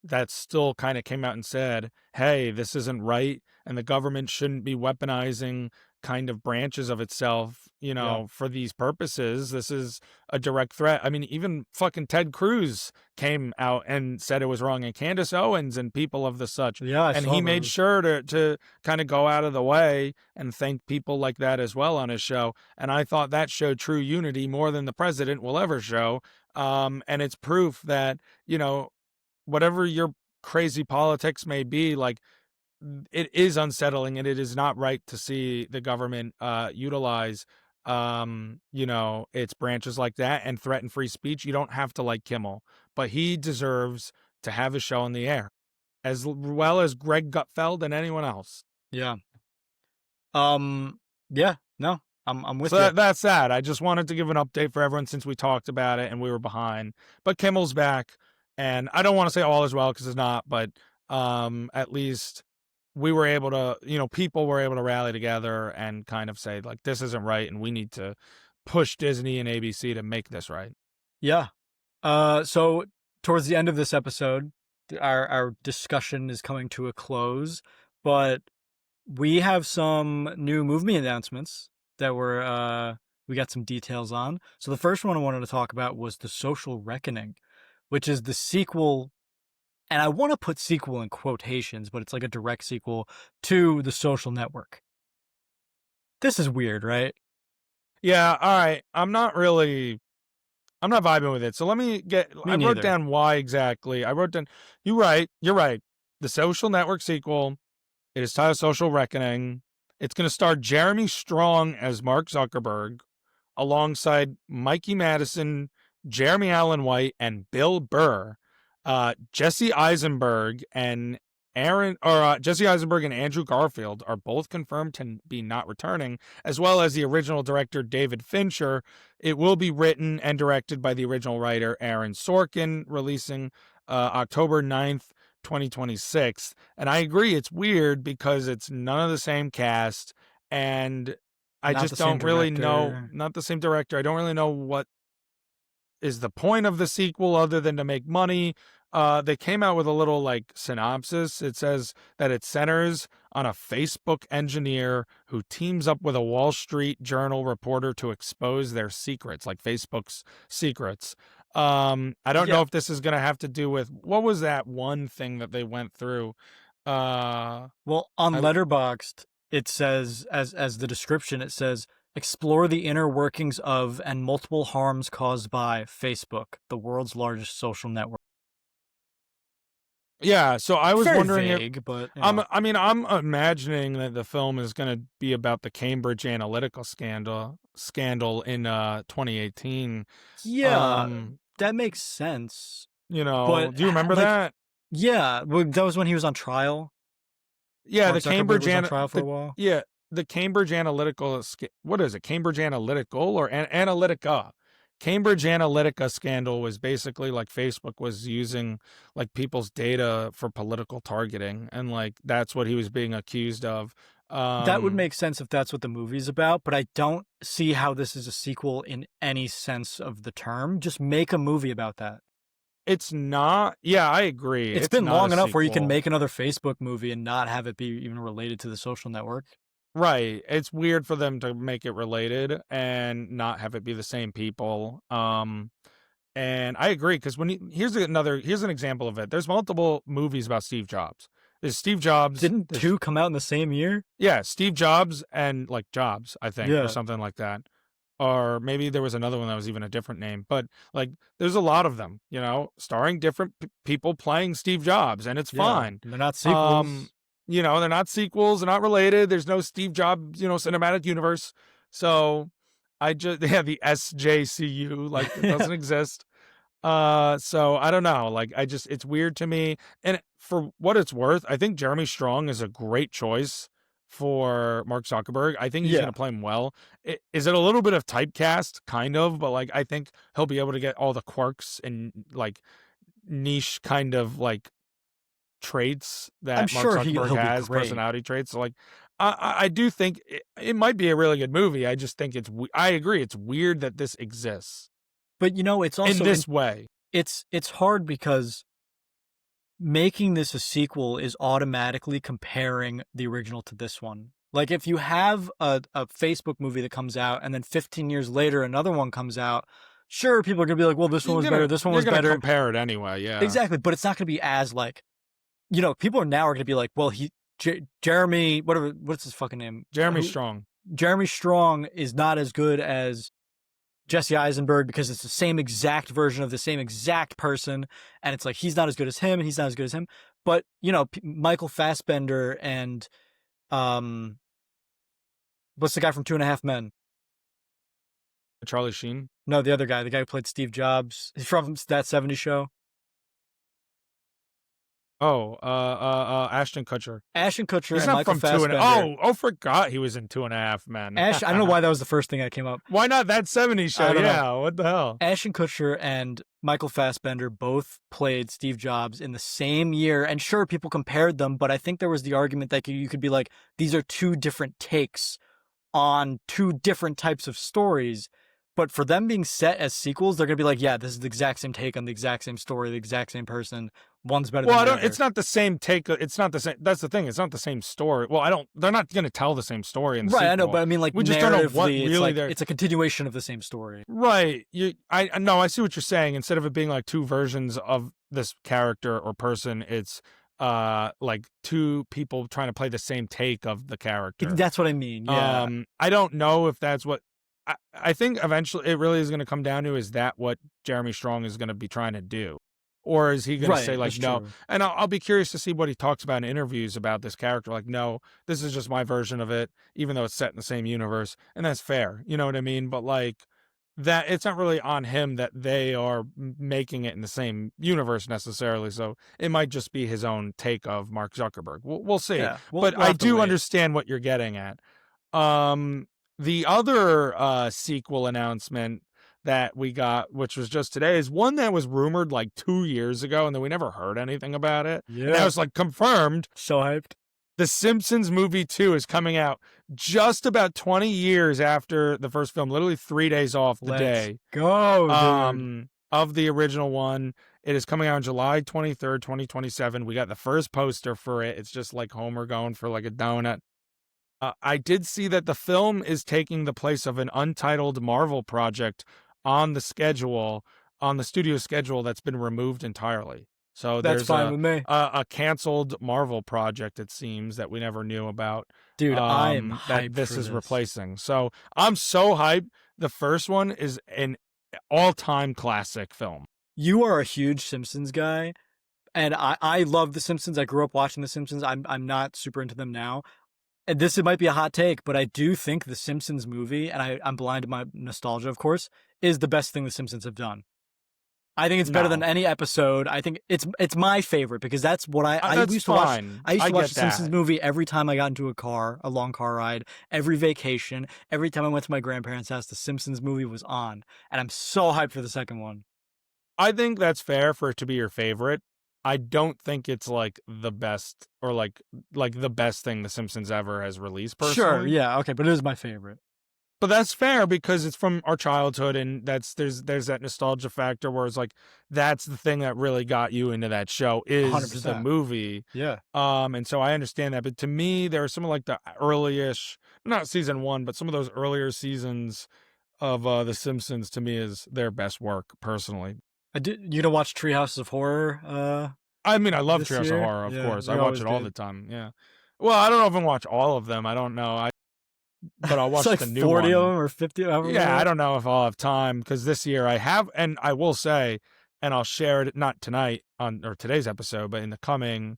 that still kind of came out and said, hey, this isn't right. And the government shouldn't be weaponizing kind of branches of itself, Yeah. for these purposes. This is a direct threat. I mean, even fucking Ted Cruz came out and said it was wrong, and Candace Owens and people of the such. Yeah, I And saw he made those. sure to kind of go out of the way and thank people like that as well on his show. And I thought that showed true unity more than the president will ever show. And it's proof that, whatever your crazy politics may be, like, it is unsettling, and it is not right to see the government utilize its branches like that and threaten free speech. You don't have to like Kimmel, but he deserves to have his show on the air as well as Greg Gutfeld and anyone else. Yeah. Um, yeah, no, I'm with So you. that's that. I just wanted to give an update for everyone since we talked about it and we were behind. But Kimmel's back, and I don't want to say all is well because it's not, but at least we were able to, people were able to rally together and kind of say, like, this isn't right and we need to push Disney and ABC to make this right. Yeah. So towards the end of this episode, our discussion is coming to a close, but we have some new movie announcements that we got some details on. So the first one I wanted to talk about was The Social Reckoning, which is the sequel, and I want to put sequel in quotations, but it's like a direct sequel to The Social Network. This is weird, right? Yeah, all right. I'm not vibing with it. So I Me wrote neither. down why exactly. I wrote down, you're right. The Social Network sequel. It is titled Social Reckoning. It's going to star Jeremy Strong as Mark Zuckerberg, alongside Mikey Madison, Jeremy Allen White, and Bill Burr. Jesse Eisenberg and Jesse Eisenberg and Andrew Garfield are both confirmed to be not returning, as well as the original director David Fincher. It will be written and directed by the original writer Aaron Sorkin, releasing October 9th, 2026. And I agree, it's weird because it's none of the same cast, and I Not just the same don't really know, director. not the same director. I don't really know what is the point of the sequel other than to make money. They came out with a little like synopsis. It says that it centers on a Facebook engineer who teams up with a Wall Street Journal reporter to expose their secrets, like Facebook's secrets. I don't Yeah. know if this is going to have to do with what was that one thing that they went through. Well, on I Letterboxd, it says as the description, it says explore the inner workings of and multiple harms caused by Facebook, the world's largest social network. Yeah, so I was Very wondering if vague, but I'm imagining that the film is going to be about the Cambridge Analytica scandal in 2018. yeah, Um, that makes sense. do But you remember like, that? yeah, well, that was when he was on trial. Yeah, Mark Zuckerberg was on trial for a while. the Cambridge Analytical what is it? Cambridge Analytical or Analytica? Cambridge Analytica scandal was basically like Facebook was using like people's data for political targeting, and like that's what he was being accused of. That would Um make sense if that's what the movie's about, but I don't see how this is a sequel in any sense of the term. Just make a movie about that. it's not. Yeah, I agree. It's It's been not a long enough where you can sequel. make another Facebook movie and not have it be even related to the social network. Right. It's weird for them to make it related and not have it be the same people. And I agree because here's an example of it. There's multiple movies about Steve Jobs. There's Steve Jobs. Didn't There's two come out in the same year? Yeah, Steve Jobs and like Jobs, I think, or Yeah, something like that. Or maybe there was another one that was even a different name. But like, there's a lot of them, starring different people playing Steve Jobs, and it's yeah. fine. They're not Um, sequels. they're not sequels, they're not related. There's no Steve Jobs, cinematic universe. So I just yeah, the SJCU, like it Yeah. doesn't exist. So I don't know. Like it's weird to me. And for what it's worth, I think Jeremy Strong is a great choice for Mark Zuckerberg. I think he's going Yeah. to play him well. Is it a little bit of typecast? Kind of, but like I think he'll be able to get all the quirks and like niche kind of like traits I'm that Mark sure Zuckerberg he'll be has, great. personality traits. So like I do think it might be a really good movie. I just think I agree. It's weird that this exists But it's in also this way. it's hard because making this a sequel is automatically comparing the original to this one. Like, if you have a Facebook movie that comes out and then 15 years later another one comes out, sure, people are gonna be like, well, this one was better, this one You're was gonna better. compare it anyway, yeah. Exactly, but it's not gonna be as like, people are now gonna be like, well, Jeremy, whatever, what's his fucking name? Jeremy Strong. Jeremy Strong is not as good as Jesse Eisenberg because it's the same exact version of the same exact person, and it's like he's not as good as him, and he's not as good as him. But Michael Fassbender and um, what's the guy from Two and a Half Men? Charlie Sheen. No, the other guy, the guy who played Steve Jobs. He's from that '70s show. Oh, Ashton Kutcher. Ashton Kutcher He's and not Michael from Fassbender. Forgot he was in 2.5 Men. I don't know why that was the first thing that came up. Why not that '70s show? I don't Yeah, know. what the hell? Ashton Kutcher and Michael Fassbender both played Steve Jobs in the same year, and sure, people compared them, but I think there was the argument that you could be like, these are two different takes on two different types of stories. But for them being set as sequels, they're gonna be like, yeah, this is the exact same take on the exact same story, the exact same person. One's better than the other. It's not the same take. It's not the same. That's the thing. It's not the same story. Well, They're not going to tell the same story in the right, sequel. I know, but I mean, like, we just don't know what really it's a continuation of the same story. Right. I know. I see what you're saying. Instead of it being like two versions of this character or person, it's like two people trying to play the same take of the character. That's what I mean. Yeah. I don't know if that's what. I think eventually it really is going to come down to, is that what Jeremy Strong is going to be trying to do? Or is he going to say, like, no? True. And I'll be curious to see what he talks about in interviews about this character. Like, no, this is just my version of it, even though it's set in the same universe. And that's fair. You know what I mean? But, like, that it's not really on him that they are making it in the same universe necessarily. So it might just be his own take of Mark Zuckerberg. We'll see. Yeah, but I do understand what you're getting at. The other sequel announcement that we got, which was just today, is one that was rumored like 2 years ago, and then we never heard anything about it. Yeah. And I was like, confirmed. So hyped. The Simpsons movie 2 is coming out just about 20 years after the first film, literally 3 days off the day. Go, dude. Of the original one. It is coming out on July 23rd, 2027. We got the first poster for it. It's just like Homer going for like a donut. I did see that the film is taking the place of an untitled Marvel project on the studio schedule that's been removed entirely. So that's fine with me. A canceled Marvel project, it seems, that we never knew about. Dude, I am hyped that this is replacing. So I'm so hyped. The first one is an all-time classic film. You are a huge Simpsons guy, and I love The Simpsons. I grew up watching The Simpsons. I'm not super into them now. And it might be a hot take, but I do think the Simpsons movie, and I'm blind to my nostalgia, of course, is the best thing the Simpsons have done. I think it's better than any episode. I think it's my favorite because that's what I used to watch. I used to watch the Simpsons movie every time I got into a long car ride, every vacation, every time I went to my grandparents' house, the Simpsons movie was on. And I'm so hyped for the second one. I think that's fair for it to be your favorite. I don't think it's like the best or like the best thing the Simpsons ever has released personally. Sure, yeah, okay, but it is my favorite. But that's fair because it's from our childhood, and there's that nostalgia factor where it's like that's the thing that really got you into that show is 100%. The movie. Yeah. And so I understand that, but to me there are some of like the early-ish, not season 1, but some of those earlier seasons of The Simpsons to me is their best work personally. You don't watch Treehouse of Horror? I mean, I love Treehouse of Horror, of course. I watch it all the time. Yeah. Well, I don't know if I watch all of them. I don't know. But I'll watch like the new 40 one. of them or 50. Yeah, I don't know if I'll have time because this year I have, and I will say, and I'll share it not tonight or today's episode, but in the coming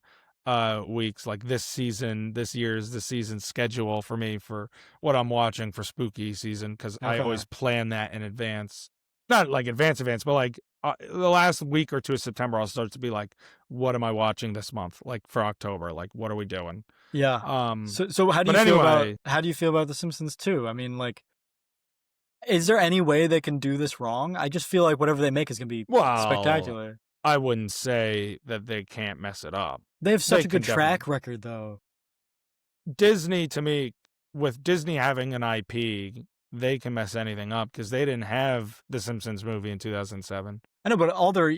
weeks, like this year's the season schedule for me for what I'm watching for spooky season because I always plan that in advance. Not like advance, but like the last week or two of September, I'll start to be like, what am I watching this month? Like for October, like what are we doing? Yeah. So how do you feel about The Simpsons 2? I mean, like, is there any way they can do this wrong? I just feel like whatever they make is gonna be spectacular. I wouldn't say that they can't mess it up. They have such a good track record, though. Disney, to me, with Disney having an IP, they can mess anything up because they didn't have the Simpsons movie in 2007. I know, but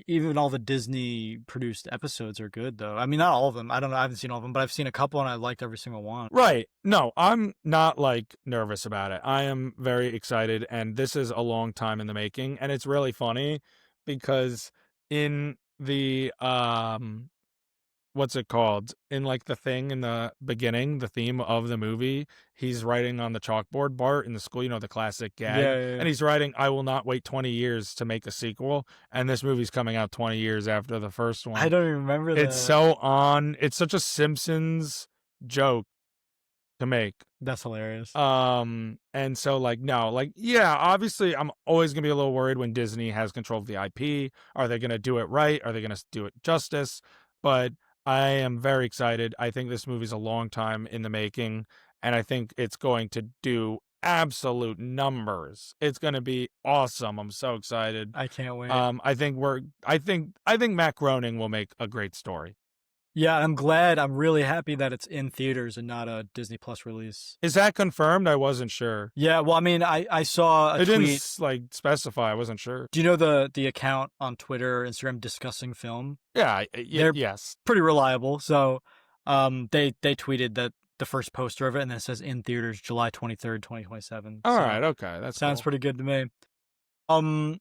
even all the Disney produced episodes are good though. I mean, not all of them. I don't know. I haven't seen all of them, but I've seen a couple and I liked every single one. Right. No, I'm not like nervous about it. I am very excited, and this is a long time in the making, and it's really funny because in the what's it called? In like the thing in the beginning, the theme of the movie, he's writing on the chalkboard, Bart, in the school, the classic gag. Yeah, yeah, And yeah. he's writing, I will not wait 20 years to make a sequel. And this movie's coming out 20 years after the first I one. don't even remember It's that. it's such a Simpsons joke to make. That's hilarious. And so like, no, like, yeah, obviously I'm always gonna be a little worried when Disney has control of the IP. Are they gonna do it right? Are they gonna do it justice? But I am very excited. I think this movie's a long time in the making, and I think it's going to do absolute numbers. It's gonna be awesome. I'm so excited. I can't wait. I think Matt Groening will make a great story. Yeah, I'm glad. I'm really happy that it's in theaters and not a Disney Plus release. Is that confirmed? I wasn't sure. Yeah, well, I mean, I saw a It tweet. didn't like specify. I wasn't sure. Do you know the account on Twitter or Instagram discussing film? Yeah, They're yes. pretty reliable. So, they tweeted that the first poster of it, and then it says in theaters July 23rd, 2027. All So, right, okay, that's sounds cool. pretty good to me. All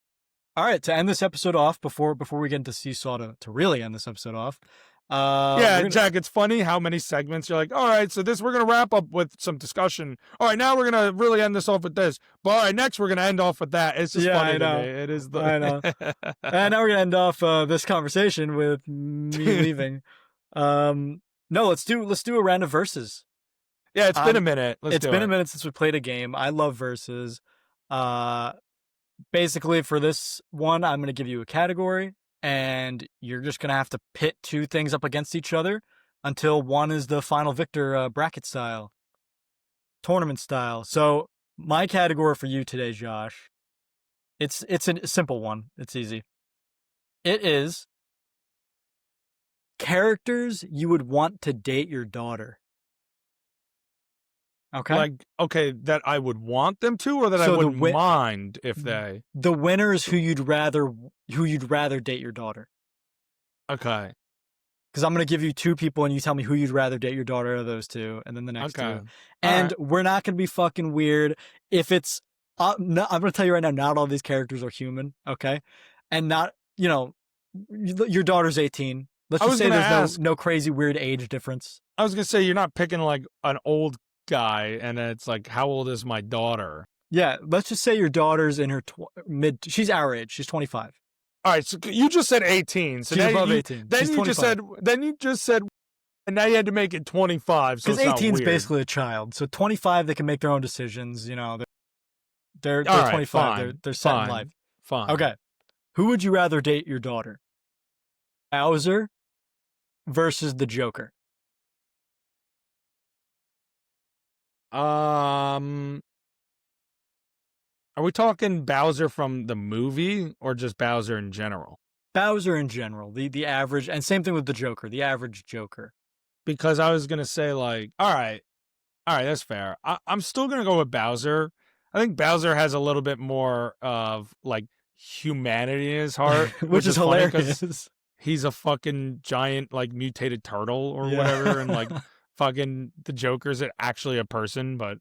right, to end this episode off, before we get into Seesaw, to really end this episode off, Yeah, Jack, it's funny how many segments you're like, all right, so we're going to wrap up with some discussion. All right, now we're going to really end this off with this. But all right, next we're going to end off with that. It's just funny to me. It is I know. And now we're going to end off this conversation with me leaving. No, let's do a round of verses. Yeah, it's been a minute. It's been a minute since we played a game. I love verses. Basically, for this one, I'm going to give you a category, and you're just going to have to pit two things up against each other until one is the final victor, bracket style, tournament style. So, my category for you today, Josh, it's a simple one. It's easy. It is characters you would want to date your daughter. Okay. Like, okay, that I would want them to, or that I wouldn't mind if they. The winners who you'd rather date your daughter. Okay. Because I'm going to give you two people and you tell me who you'd rather date your daughter of those two, and then the next two. And we're not going to be fucking weird. If it's, no, I'm going to tell you right now, not all these characters are human, okay? And not, your daughter's 18. Let's just say there's no crazy weird age difference. I was going to say, you're not picking like an old guy, and it's like, how old is my daughter? Yeah, let's just say your daughter's in her she's our age. She's 25. All right, so you just said 18. So she's above 18. Then you just said, and now you had to make it 25. So because 18 is basically a child. So 25, they can make their own decisions. They're 25. Fine, they're set in life. Fine. Okay, who would you rather date your daughter? Bowser versus the Joker. Are we talking Bowser from the movie or just Bowser in general? Bowser in general, the average, and same thing with the Joker, the average Joker. Because I was gonna say, like, all right, that's fair. I'm still gonna go with Bowser. I think Bowser has a little bit more of like humanity in his heart, which is hilarious. He's a fucking giant like mutated turtle or whatever, and like fucking the Joker's actually a person, but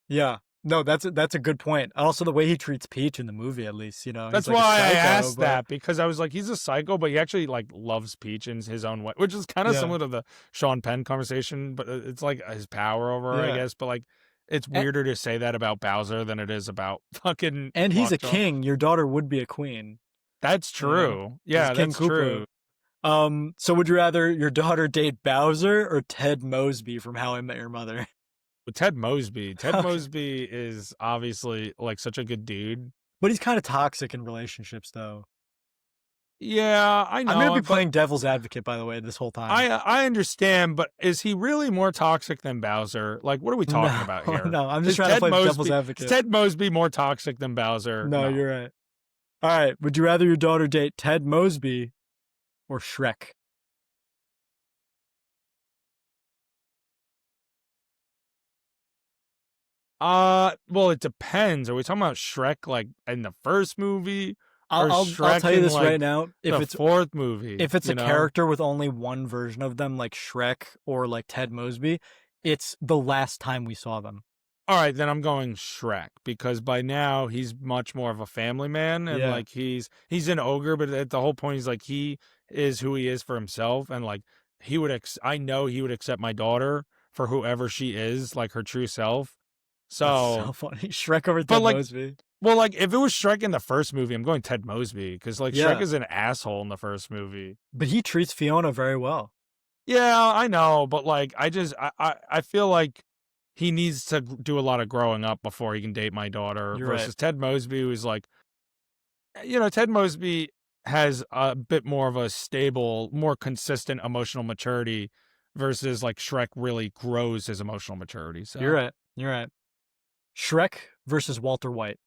yeah. No, that's a good point. Also, the way he treats Peach in the movie, at least, that's like why I asked that, because I was like, he's a psycho, but he actually like loves Peach in his own way, which is kind of similar to the Sean Penn conversation, but it's like his power over her, I guess. But like, it's weirder to say that about Bowser than it is about fucking. And he's a king. Your daughter would be a queen. That's true. Yeah, that's true. So would you rather your daughter date Bowser or Ted Mosby from How I Met Your Mother? With Ted Mosby. Ted Mosby is obviously like such a good dude. But he's kind of toxic in relationships, though. Yeah, I know. I'm going to be playing devil's advocate, by the way, this whole time. I understand, but is he really more toxic than Bowser? Like, what are we talking about here? No, I'm just trying to play devil's advocate. Is Ted Mosby more toxic than Bowser? No, you're right. All right, would you rather your daughter date Ted Mosby or Shrek? Well, it depends. Are we talking about Shrek like in the first movie, I'll or I'll Shrek tell you in this right like now. the fourth movie? If it's a You know? character with only one version of them, like Shrek or like Ted Mosby, it's the last time we saw them. All right, then I'm going Shrek because by now he's much more of a family man, and Yeah, like he's an ogre, but at the whole point he's like he is who he is for himself, and like he would I know he would accept my daughter for whoever she is, like her true self. that's so So, funny. Shrek over but Ted like, Mosby. well, like if it was Shrek in the first movie, I'm going Ted Mosby because like Shrek Yeah, is an asshole in the first movie. but he treats Fiona very well. Yeah, I know, but like I feel like he needs to do a lot of growing up before he can date my daughter You're right. versus Ted Mosby, who's like, you know, Ted Mosby has a bit more of a stable, more consistent emotional maturity versus like Shrek really grows his emotional maturity. You're So, right. You're right. Shrek versus Walter White.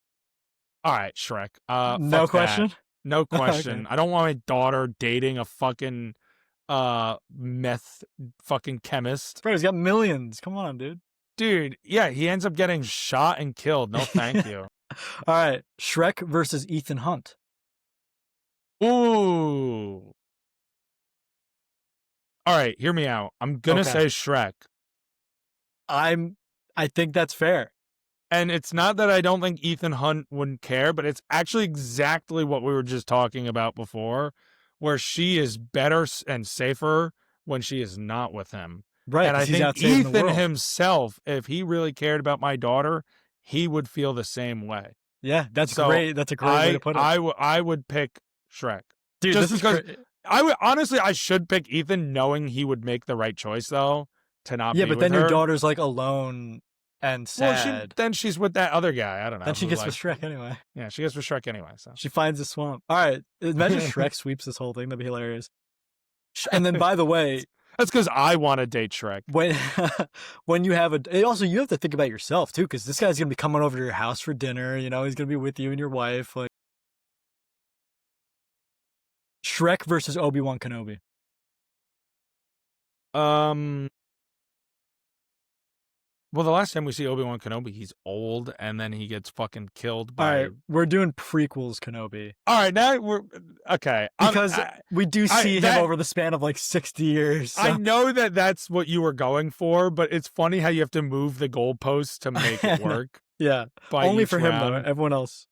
all right, Shrek. No Fuck that. question. No Okay, question. I don't want my daughter dating a fucking meth fucking chemist. bro, he's got millions. Come on, dude. Dude, yeah, he ends up getting shot and killed. No, thank you. All right, Shrek versus Ethan Hunt. Ooh. All right, hear me out. I'm gonna Okay, say Shrek. I'm. I think that's fair. And it's not that I don't think Ethan Hunt wouldn't care, but it's actually exactly what we were just talking about before, where she is better and safer when she is not with him. Right, And because I he's think out saving the Ethan world. himself, if he really cared about my daughter, he would feel the same way. Yeah, that's So great. That's a great way to put it, I would pick Shrek. dude. Just This is because crazy. I would honestly I should pick Ethan knowing he would make the right choice though to not Yeah, be but with then your her. daughter's like alone and Well, sad. she's with that other guy. I don't Then know she who gets with like Shrek anyway. yeah, she gets with Shrek anyway. So She finds a swamp. All right, imagine Shrek sweeps this whole thing. That'd be hilarious. And then, by the way, that's because I want to date Shrek. when when you have also you have to think about yourself too, because this guy's gonna be coming over to your house for dinner. You know, he's gonna be with you and your wife. Like Shrek versus Obi-Wan Kenobi. Um. Well, the last time we see Obi-Wan Kenobi, he's old, and then he gets fucking killed All by. right, we're doing prequels Kenobi All right, now we're okay. because we do see him that over the span of like 60 years. So. I know that that's what you were going for, but it's funny how you have to move the goalposts to make it work. Yeah, By only each for him though. round. Everyone else.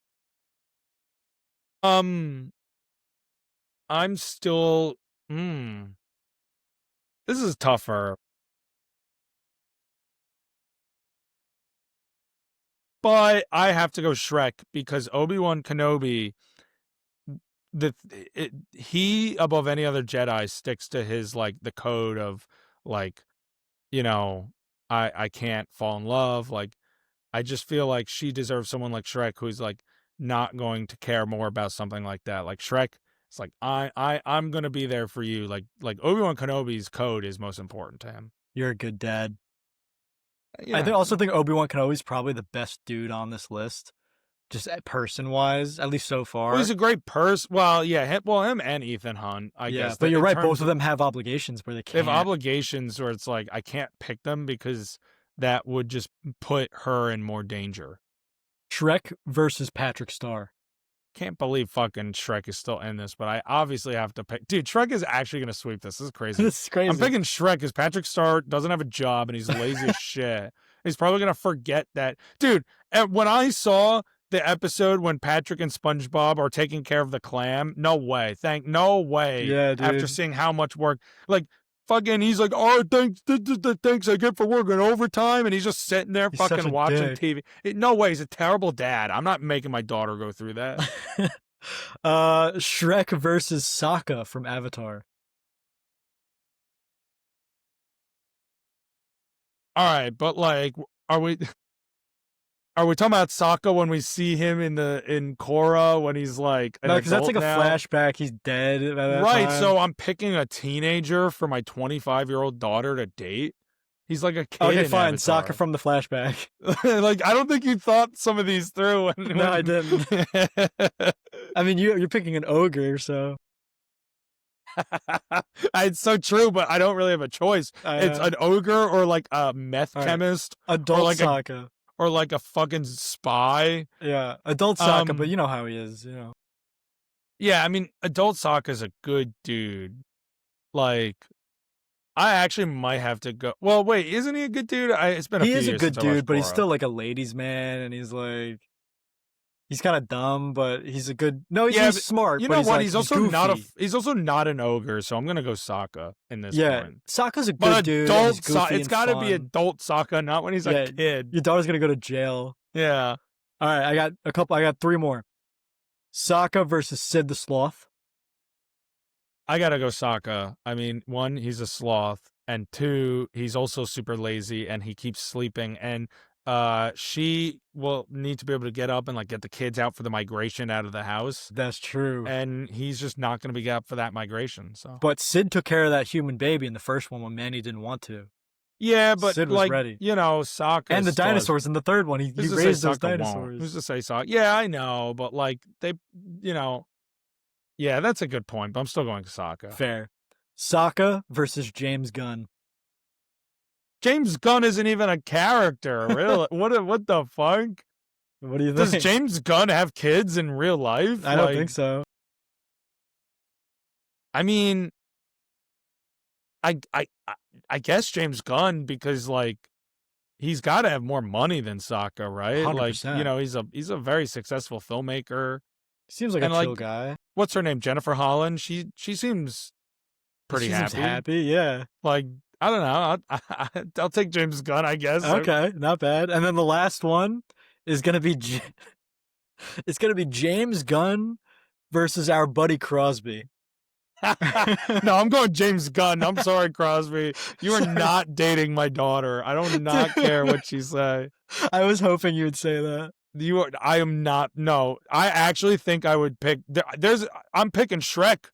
I'm still. This is tougher, but I have to go Shrek because Obi-Wan Kenobi, he above any other Jedi sticks to his like the code of like, you know, I can't fall in love. Like I just feel like she deserves someone like Shrek who's like not going to care more about something like that. Like Shrek, it's like I'm gonna be there for you. Like Obi-Wan Kenobi's code is most important to him. You're a good dad. I Yeah. also think Obi-Wan Kenobi's probably the best dude on this list, just person-wise, at least so Well, he's far. a great person. Well, yeah, him and Ethan Hunt, I Yeah, guess. but you're In right. Both terms of them have obligations where they they have can't. obligations where it's like I can't pick them because that would just put her in more danger. Shrek versus Patrick Star. Can't believe fucking Shrek is still in this, but I obviously have to pick. Dude, Shrek is actually going to sweep this. This is crazy. This is crazy. I'm picking Shrek because Patrick Star doesn't have a job and he's lazy as shit. He's probably going to forget that. Dude, and when I saw the episode when Patrick and SpongeBob are taking care of the clam, no way. No way. Yeah, dude. After seeing how much work, like, fucking, he's like, oh, thanks I get for working overtime, and he's just sitting there He's such fucking a watching dick. TV. No way, he's a terrible dad. I'm not making my daughter go through that. Shrek versus Sokka from Avatar. All right, but like, are we are we talking about Sokka when we see him in Korra when he's like an No, because that's adult like a now? flashback. He's dead at that Right, time. so I'm picking a teenager for my 25-year-old daughter to date. He's like a kid. Okay, in fine. Avatar. Sokka from the flashback. Like, I don't think you thought some of these through. No, I didn't. I mean, you're picking an ogre, so It's so true, but I don't really have a choice. It's an ogre or like a meth chemist adult or like Sokka. or like a fucking spy. Yeah, adult Sokka, but you know how he is, you know. Yeah, I mean, adult Sokka's a good dude. Like, I actually might have to go. Well, wait, isn't he a good dude? It's been a He few is a years since good I watched dude, but he's Korra. still like a ladies' man, and he's kind of dumb, but he's a good. No, Yeah, he's but smart, you but know he's what? like he's goofy. he's also not an ogre, so I'm gonna go Sokka in this Yeah, point. Sokka's a But good dude, and he's adult Sokka, goofy it's and got to be fun. adult Sokka, not when he's a Yeah, kid. your daughter's gonna go to jail. Yeah, All right, I got a couple. I got three more. Sokka versus Sid the Sloth. I gotta go Sokka. I mean, one, he's a sloth, and two, he's also super lazy and he keeps sleeping. And she will need to be able to get up and like get the kids out for the migration out of the house. That's true. And he's just not gonna be up for that migration. So, But Sid took care of that human baby in the first one when Manny didn't want to. yeah, but Sid was like ready. Sokka And the dinosaurs in the third one. He raised those dinosaurs. Who's to say Sokka? Yeah, I know, but like they, you know, yeah, that's a good point. But I'm still going Sokka. Fair. Sokka versus James Gunn. James Gunn isn't even a character, really. What the fuck? What do you Does think? James Gunn have kids in real life? I don't think so. I mean, I guess James Gunn, because like he's got to have more money than Sokka, right? 100%. Like, he's a very successful filmmaker. Seems like And a like, chill guy. What's her name? Jennifer Holland. She seems pretty She happy. seems happy, yeah. Like, I don't know. I'll take James Gunn, I guess. Okay, not bad. And then the last one is gonna be it's gonna be James Gunn versus our buddy Crosby. No, I'm going James Gunn. I'm sorry, Crosby. You are not dating my daughter. I do not care what you say. I was hoping you would say that. I am not. No, I actually think I would pick. I'm picking Shrek.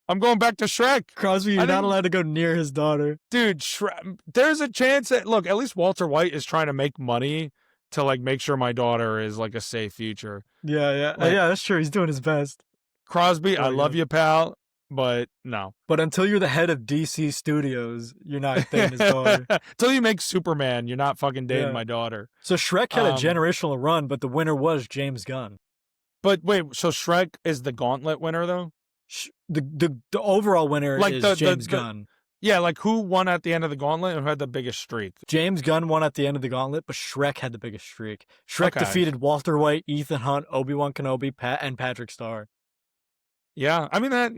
I'm going back to Shrek. Crosby, you're not allowed to go near his daughter. Dude, Shrek. There's a chance that, look, at least Walter White is trying to make money to like make sure my daughter is like a safe future. Yeah. Like, yeah, that's true. He's doing his best. Crosby, I love you, pal, but no. But until you're the head of DC Studios, you're not dating his daughter. Until you make Superman, you're not fucking dating my daughter. So Shrek had a generational run, but the winner was James Gunn. But wait, so Shrek is the Gauntlet winner though? The overall winner is James Gunn. Yeah, like who won at the end of the Gauntlet and who had the biggest streak? James Gunn won at the end of the Gauntlet, but Shrek had the biggest streak. Shrek defeated Walter White, Ethan Hunt, Obi-Wan Kenobi, and Patrick Star. Yeah, I mean that,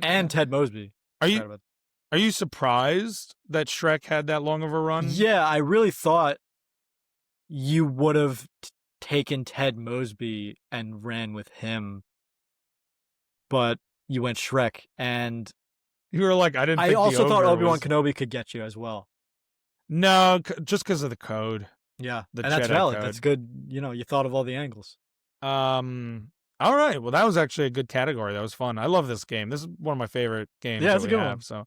and Ted Mosby. Are you surprised that Shrek had that long of a run? Yeah, I really thought you would have taken Ted Mosby and ran with him, but you went Shrek, and you were like, I also thought Obi-Wan Kenobi could get you as well. No, just because of the code. Yeah, and that's valid. Code. That's good. You thought of all the angles. All right. Well, that was actually a good category. That was fun. I love this game. This is one of my favorite games. Yeah, it's a good one. So,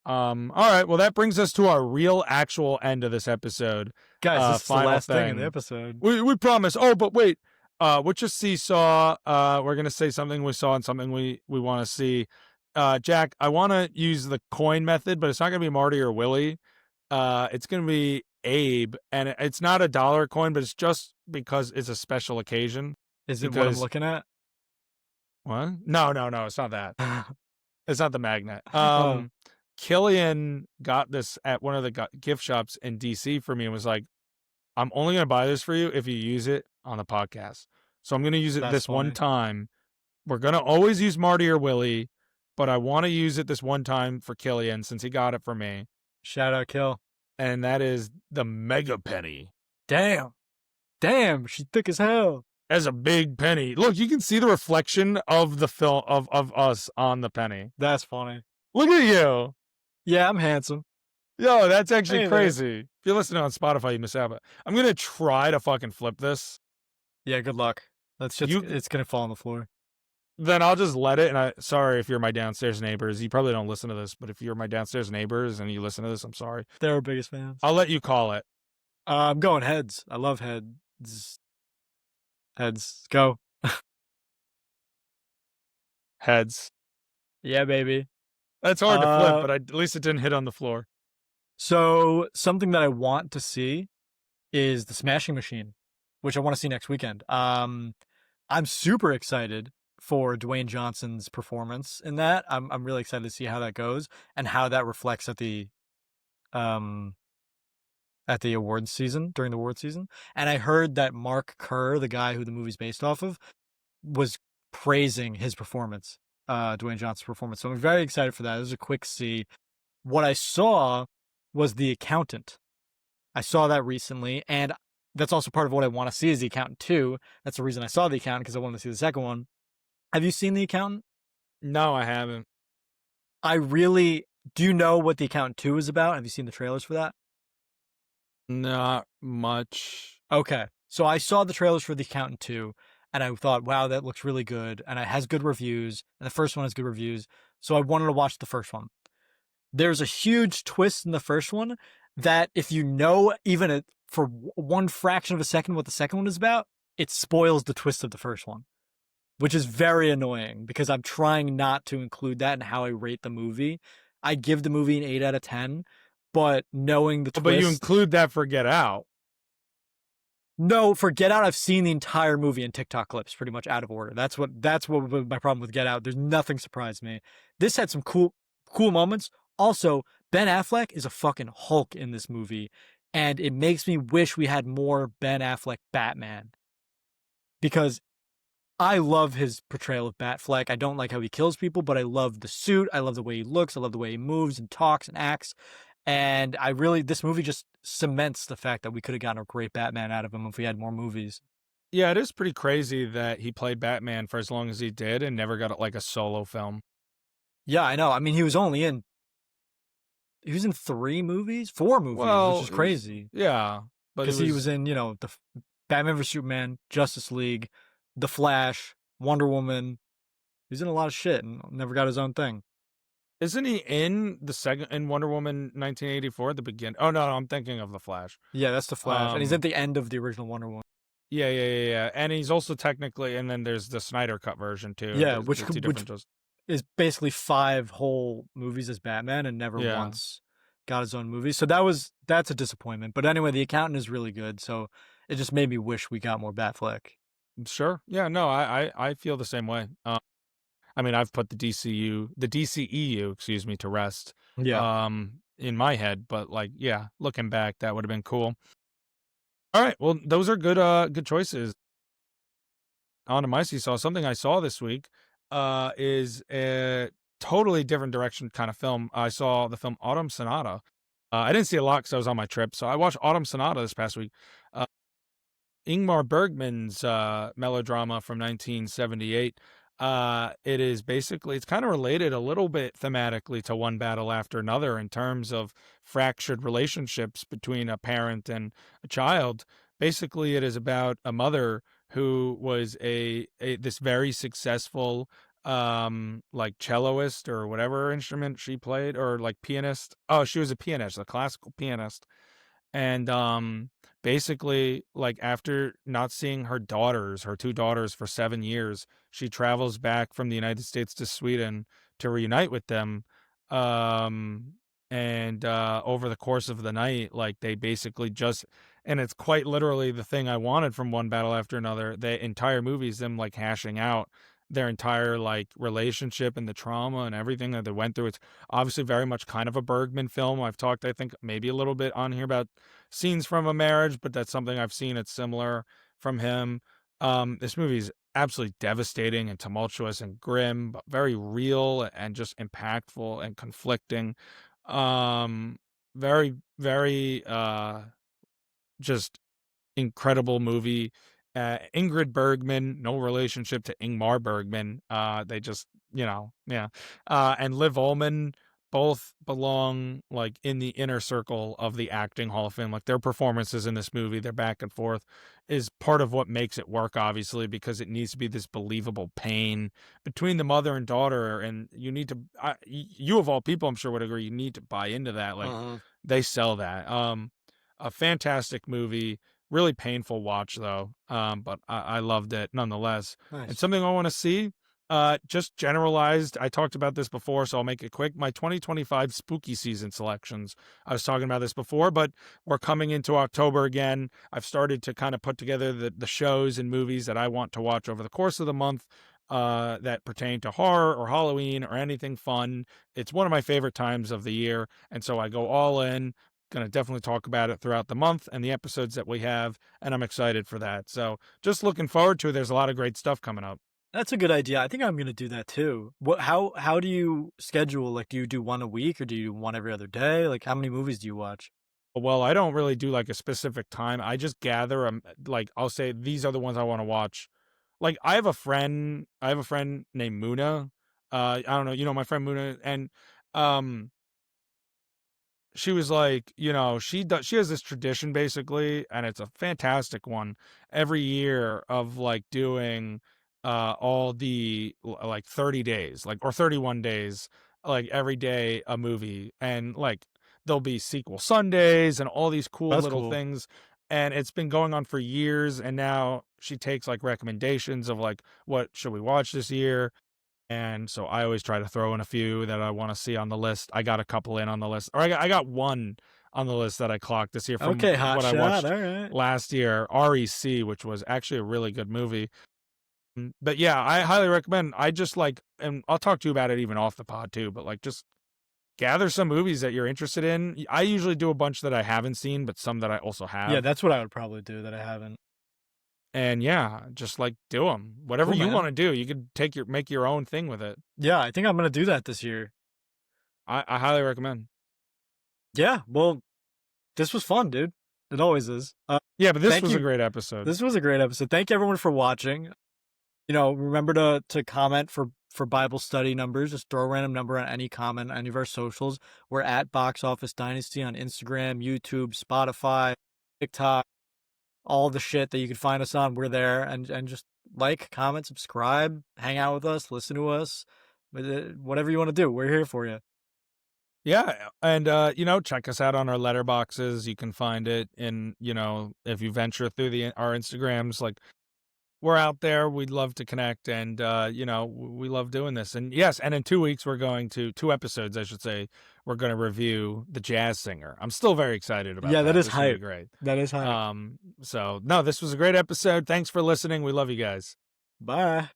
all right. Well, that brings us to our real, actual end of this episode. Guys, this is the last thing in the episode. We promise. Oh, but wait. What you see saw? We're gonna say something we saw and something we want to see. Jack, I want to use the coin method, but it's not gonna be Marty or Willie. It's gonna be Abe, and it's not a dollar coin, but it's just because it's a special occasion. Is it what I'm looking at? What? No, it's not that. It's not the magnet. Killian got this at one of the gift shops in DC for me and was like, I'm only going to buy this for you if you use it on the podcast. So I'm going to use it this one time. We're going to always use Marty or Willie, but I want to use it this one time for Killian since he got it for me. Shout out, Kill. And that is the Mega Penny. Damn, she's thick as hell. As a big penny. Look, you can see the reflection of the film of us on the penny. That's funny. Look at you. Yeah, I'm handsome. Yo, that's actually crazy. If you're listening on Spotify, you miss out. I'm gonna try to fucking flip this. Yeah, good luck. It's gonna fall on the floor. Then I'll just let it. And sorry if you're my downstairs neighbors. You probably don't listen to this, but if you're my downstairs neighbors and you listen to this, I'm sorry. They're our biggest fans. I'll let you call it. I'm going heads. I love heads. Heads. Go. Heads. Yeah, baby. That's hard to flip, but at least it didn't hit on the floor. So something that I want to see is The Smashing Machine, which I want to see next weekend. I'm super excited for Dwayne Johnson's performance in that. I'm really excited to see how that goes and how that reflects um at the awards season during the awards season. And I heard that Mark Kerr, the guy who the movie's based off of, was praising his performance, Dwayne Johnson's performance. So I'm very excited for that. It was a quick see. What I saw was The Accountant. I saw that recently, and that's also part of what I want to see is The Accountant 2. That's the reason I saw The Accountant, because I wanted to see the second one. Have you seen The Accountant? No, I haven't. I really do. You know what The Accountant 2 is about? Have you seen the trailers for that? Not much. Okay. So I saw the trailers for The Accountant 2, and I thought, wow, that looks really good, and it has good reviews, and the first one has good reviews. So I wanted to watch the first one. There's a huge twist in the first one that if you know even for one fraction of a second what the second one is about, it spoils the twist of the first one, which is very annoying because I'm trying not to include that in how I rate the movie. I give the movie an 8 out of 10, but knowing the But you twist. include that for Get Out. No, for Get Out, I've seen the entire movie in TikTok clips, pretty much out of order. That's what was my problem with Get Out. There's nothing surprised me. This had some cool moments. Also, Ben Affleck is a fucking Hulk in this movie, and it makes me wish we had more Ben Affleck Batman because I love his portrayal of Batfleck. I don't like how he kills people, but I love the suit. I love the way he looks. I love the way he moves and talks and acts. And this movie just cements the fact that we could have gotten a great Batman out of him if we had more movies. Yeah, it is pretty crazy that he played Batman for as long as he did and never got like a solo film. Yeah, I know. I mean, he was in 3 movies, 4 movies, which Well, is crazy yeah, but it because he was was in, the Batman vs Superman, Justice League, The Flash, Wonder Woman. He's in a lot of shit and never got his own thing. isn't he in the second in Wonder Woman 1984 at the beginning? Oh no, I'm thinking of The Flash. Yeah, that's The Flash, and he's at Um the end of the original Wonder Woman. yeah. And he's also technically and then there's the Snyder cut version too. Yeah, The two which different just is basically 5 whole movies as Batman and never yeah. once got his own movie. So that's a disappointment. But anyway, The Accountant is really good. So it just made me wish we got more Batfleck. Sure. Yeah, no, I feel the same way. I mean, I've put the DCEU, excuse me, to rest Yeah. in my head, but like yeah, looking back that would have been cool. All right, well, those are good choices. On to my seesaw. Something I saw this week is a totally different direction kind of film. I saw the film Autumn Sonata. I didn't see a lot because I was on my trip, so I watched Autumn Sonata this past week. Uh, Ingmar Bergman's melodrama from 1978. It is basically, it's kind of related a little bit thematically to One Battle After Another in terms of fractured relationships between a parent and a child. Basically, it is about a mother who was a this very successful like celloist or whatever instrument she played, or like pianist. Oh, she was a pianist, a classical pianist. And basically, like after not seeing her 2 daughters for 7 years, she travels back from the United States to Sweden to reunite with them. um and over the course of the night, like they basically just, and it's quite literally the thing I wanted from One Battle After Another. The entire movie is them like hashing out their entire like relationship and the trauma and everything that they went through. It's obviously very much kind of a Bergman film. I've talked, I think, maybe a little bit on here about scenes from a marriage, but that's something I've seen. It's similar from him. This movie is absolutely devastating and tumultuous and grim, but very real and just impactful and conflicting. Um, very just incredible movie. Ingrid Bergman, no relationship to Ingmar Bergman. They just, yeah. And Liv Ullmann both belong like in the inner circle of the acting Hall of Fame. Like their performances in this movie, their back and forth is part of what makes it work, obviously, because it needs to be this believable pain between the mother and daughter. And you need to, you of all people, I'm sure would agree, you need to buy into that. Like Uh-huh. they sell that. A fantastic movie. Really painful watch though, but I loved it nonetheless. And Nice. something I want to see. Just generalized. I talked about this before, so I'll make it quick. My 2025 spooky season selections. I was talking about this before, but we're coming into October again. I've started to kind of put together the shows and movies that I want to watch over the course of the month, that pertain to horror or Halloween or anything fun. It's one of my favorite times of the year, and so I go all in. Going to definitely talk about it throughout the month and the episodes that we have, and I'm excited for that. So just looking forward to it. There's a lot of great stuff coming up. That's a good idea. I think I'm gonna do that too. What how do you schedule? Like, do you do one a week or do you do one every other day? Like, how many movies do you watch? Well, I don't really do like a specific time. I just gather like I'll say these are the ones I want to watch. Like I have a friend named Muna. I don't know, you know my friend Muna, and um she was like, she has this tradition basically, and it's a fantastic one every year of like doing all the like 30 days, like or 31 days, like every day a movie, and like there'll be sequel Sundays and all these cool That's little cool. things. And it's been going on for years, and now she takes like recommendations of like what should we watch this year, and so I always try to throw in a few that I want to see on the list. I got a couple in on the list, or I got one on the list that I clocked this year from Okay, hot what I shot. watched All right. last year, REC, which was actually a really good movie. But yeah, I highly recommend. I just like, and I'll talk to you about it even off the pod too, but like just gather some movies that you're interested in. I usually do a bunch that I haven't seen, but some that I also Yeah, have. that's what I would probably do that I haven't. And yeah, just like do them. Whatever Cool, you want man. to do, you could make your own thing with it. Yeah, I think I'm gonna do that this year. I highly recommend. Yeah, well, this was fun, dude. It always is. Yeah, but this Thank was a you. great episode. This was a great episode. Thank everyone for watching. Remember to comment for Bible study numbers. Just throw a random number on any comment on any of our socials. We're at Box Office Dynasty on Instagram, YouTube, Spotify, TikTok, all the shit that you can find us on. We're there, and just like, comment, subscribe, hang out with us, listen to us, whatever you want to do. We're here for you. Yeah, and check us out on our letterboxes. You can find it in, if you venture through the our Instagrams, like we're out there. We'd love to connect, and we love doing this. And yes, and in 2 weeks we're going to 2 episodes, I should say. We're going to review The Jazz Singer. I'm still very excited about Yeah, that that. is This will be hype. great. That is hype. So no, this was a great episode. Thanks for listening. We love you guys. Bye.